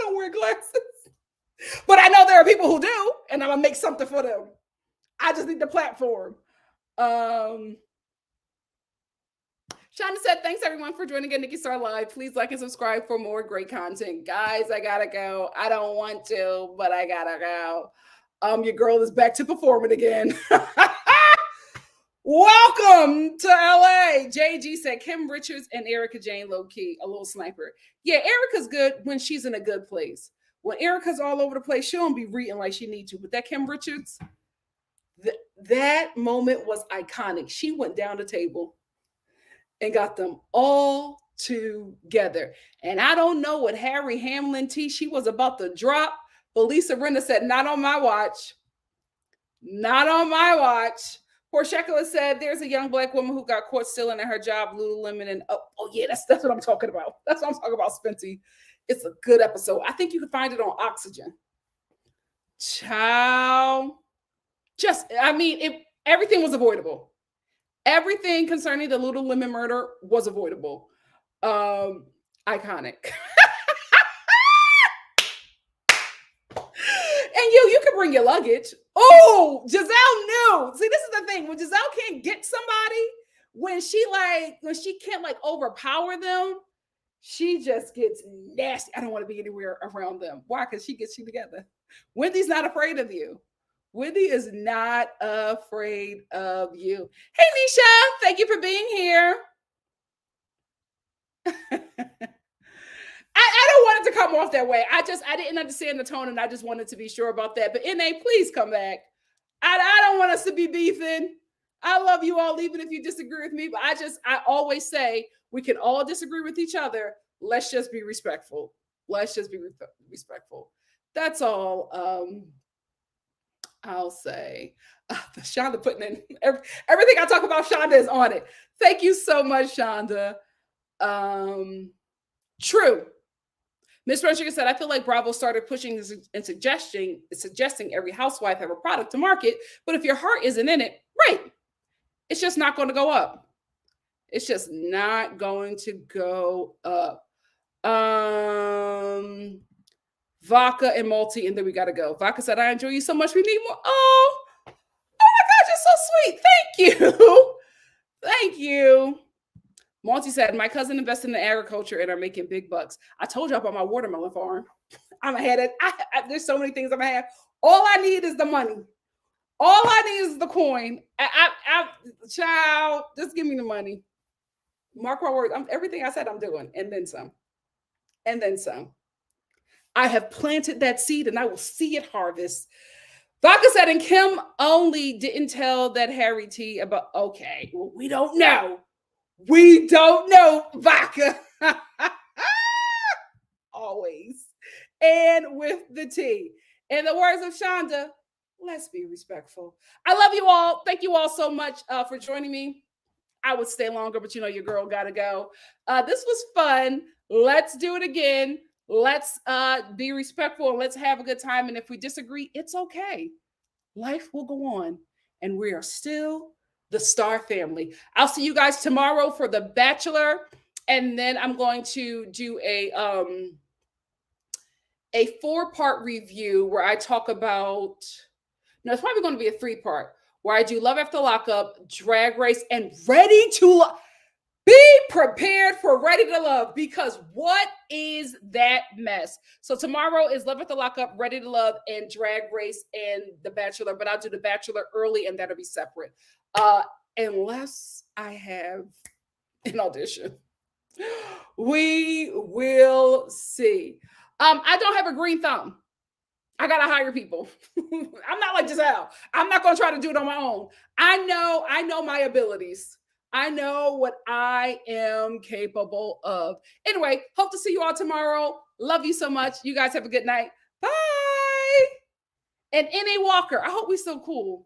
don't wear glasses, but I know there are people who do, and I'm gonna make something for them. I just need the platform. Shonda said, thanks everyone for joining at NikkiStar Live. Please like and subscribe for more great content. Guys, I gotta go. I don't want to, but I gotta go. Your girl is back to performing again. Welcome to LA. JG said Kim Richards and Erica Jane low key, a little sniper. Yeah, Erica's good when she's in a good place. When Erica's all over the place, she don't be reading like she needs to. But that Kim Richards, that moment was iconic. She went down the table and got them all together. And I don't know what Harry Hamlin tea she was about to drop, but Lisa Rinna said, not on my watch. Not on my watch. Porshekula said, there's a young Black woman who got caught stealing at her job, Lululemon. And oh yeah, that's what I'm talking about. That's what I'm talking about, Spency. It's a good episode. I think you can find it on Oxygen. Ciao. Everything was avoidable. Everything concerning the Lululemon murder was avoidable. Iconic. And you can bring your luggage. Oh, Giselle knew. See, this is the thing. When Giselle can't get somebody, when she can't overpower them, she just gets nasty. I don't want to be anywhere around them. Why? Because she gets you together. Wendy's not afraid of you. Wendy is not afraid of you. Hey, Nisha, thank you for being here. I don't want it to come off that way. I didn't understand the tone, and I just wanted to be sure about that. But NA, please come back. I don't want us to be beefing. I love you all, even if you disagree with me. But I always say we can all disagree with each other. Let's just be respectful. Let's just be respectful. That's all. I'll say. Shonda putting in everything I talk about. Shonda is on it. Thank you so much, Shonda. True. Miss Rodriguez said, I feel like Bravo started pushing and suggesting every housewife have a product to market, but if your heart isn't in it, right, it's just not going to go up. It's just not going to go up. Vodka and Malty, and then we got to go. Vodka said, I enjoy you so much. We need more. Oh my God, you're so sweet. Thank you. Thank you. Malty said, my cousin invested in agriculture and are making big bucks. I told you about my watermelon farm. I'm ahead of there's so many things I'm gonna have. All I need is the money. All I need is the coin. Child, just give me the money. Mark my words. Everything I said I'm doing, and then some. And then some. I have planted that seed and I will see it harvest. Vodka said, and Kim only didn't tell that Harry T about, okay, well, we don't know. We don't know, Vodka. Always. And with the tea. In the words of Shonda, let's be respectful. I love you all. Thank you all so much for joining me. I would stay longer, but your girl got to go. This was fun. Let's do it again. Let's be respectful and let's have a good time. And if we disagree, it's okay. Life will go on. And we are still the Star family. I'll see you guys tomorrow for The Bachelor. And then I'm going to do a 4-part review where I talk about, no, it's probably going to be a 3-part, where I do Love After Lockup, Drag Race, and Ready to Love. Be prepared for Ready to Love, because what is that mess? So tomorrow is Love After Lockup, Ready to Love, and Drag Race, and The Bachelor. But I'll do The Bachelor early, and that'll be separate. Unless I have an audition. We will see. I don't have a green thumb. I gotta hire people. I'm not like Giselle. I'm not gonna try to do it on my own. I know my abilities. I know what I am capable of. Anyway, hope to see you all tomorrow. Love you so much. You guys have a good night. Bye. And N.A. Walker, I hope we still cool.